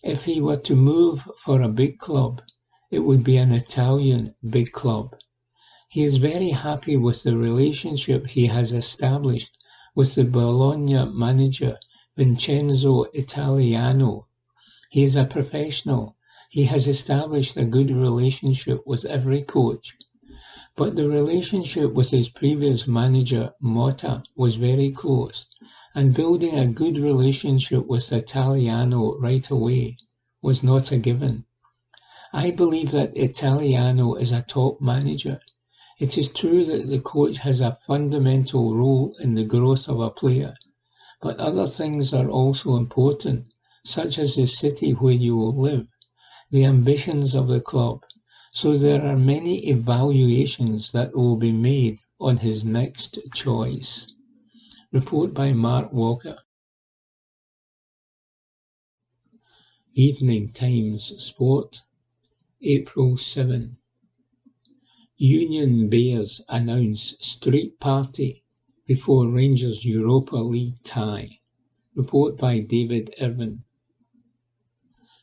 if he were to move for a big club, it would be an Italian big club. He is very happy with the relationship he has established with the Bologna manager Vincenzo Italiano. He is a professional. He has established a good relationship with every coach. But the relationship with his previous manager, Motta, was very close, and building a good relationship with Italiano right away was not a given. I believe that Italiano is a top manager. It is true that the coach has a fundamental role in the growth of a player, but other things are also important, such as the city where you will live, the ambitions of the club, so there are many evaluations that will be made on his next choice. Report by Mark Walker. Evening Times Sport, April 7. Union Bears announce street party before Rangers Europa League tie. Report by David Irvin.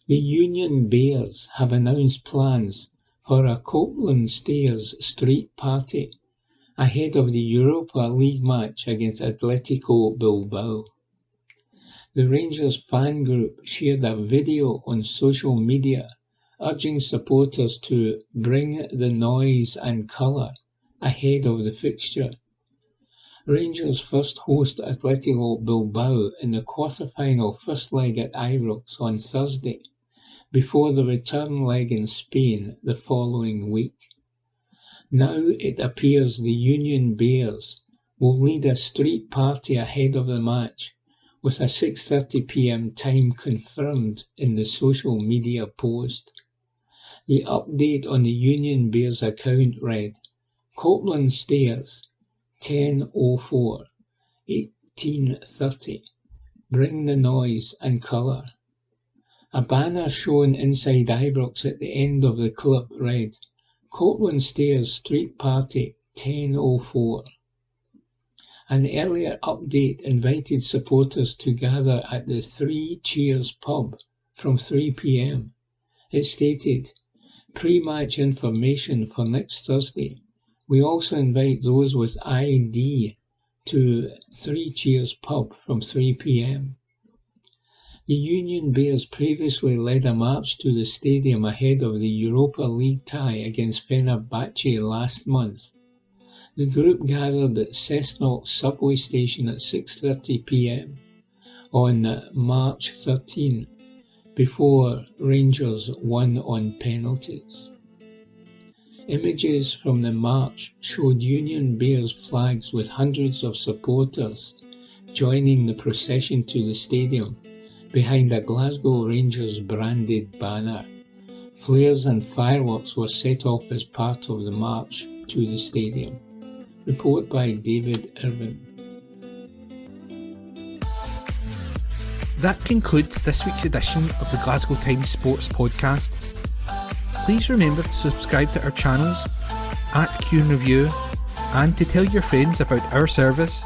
The Union Bears have announced plans for a Copeland Stairs street party ahead of the Europa League match against Atletico Bilbao. The Rangers fan group shared a video on social media urging supporters to bring the noise and colour ahead of the fixture. Rangers first host Atletico Bilbao in the quarter-final first leg at Ibrox on Thursday, before the return leg in Spain the following week. Now it appears the Union Bears will lead a street party ahead of the match, with a 6:30 p.m. time confirmed in the social media post. The update on the Union Bears account read, Copeland Stairs, 10:04, 18:30. Bring the noise and colour. A banner shown inside Ibrox at the end of the clip read, Copeland Stairs Street Party, 10:04. An earlier update invited supporters to gather at the Three Cheers pub from 3 p.m. It stated, pre-match information for next Thursday. We also invite those with ID to Three Cheers pub from 3 p.m. The Union Bears previously led a march to the stadium ahead of the Europa League tie against Fenerbahce last month. The group gathered at Cessnock subway station at 6:30 p.m. on March 13, before Rangers won on penalties. Images from the march showed Union Bears flags with hundreds of supporters joining the procession to the stadium behind a Glasgow Rangers branded banner. Flares and fireworks were set off as part of the march to the stadium. Report by David Irvin. That concludes this week's edition of the Glasgow Times Sports podcast. Please remember to subscribe to our channels, @Q and Review, and to tell your friends about our service.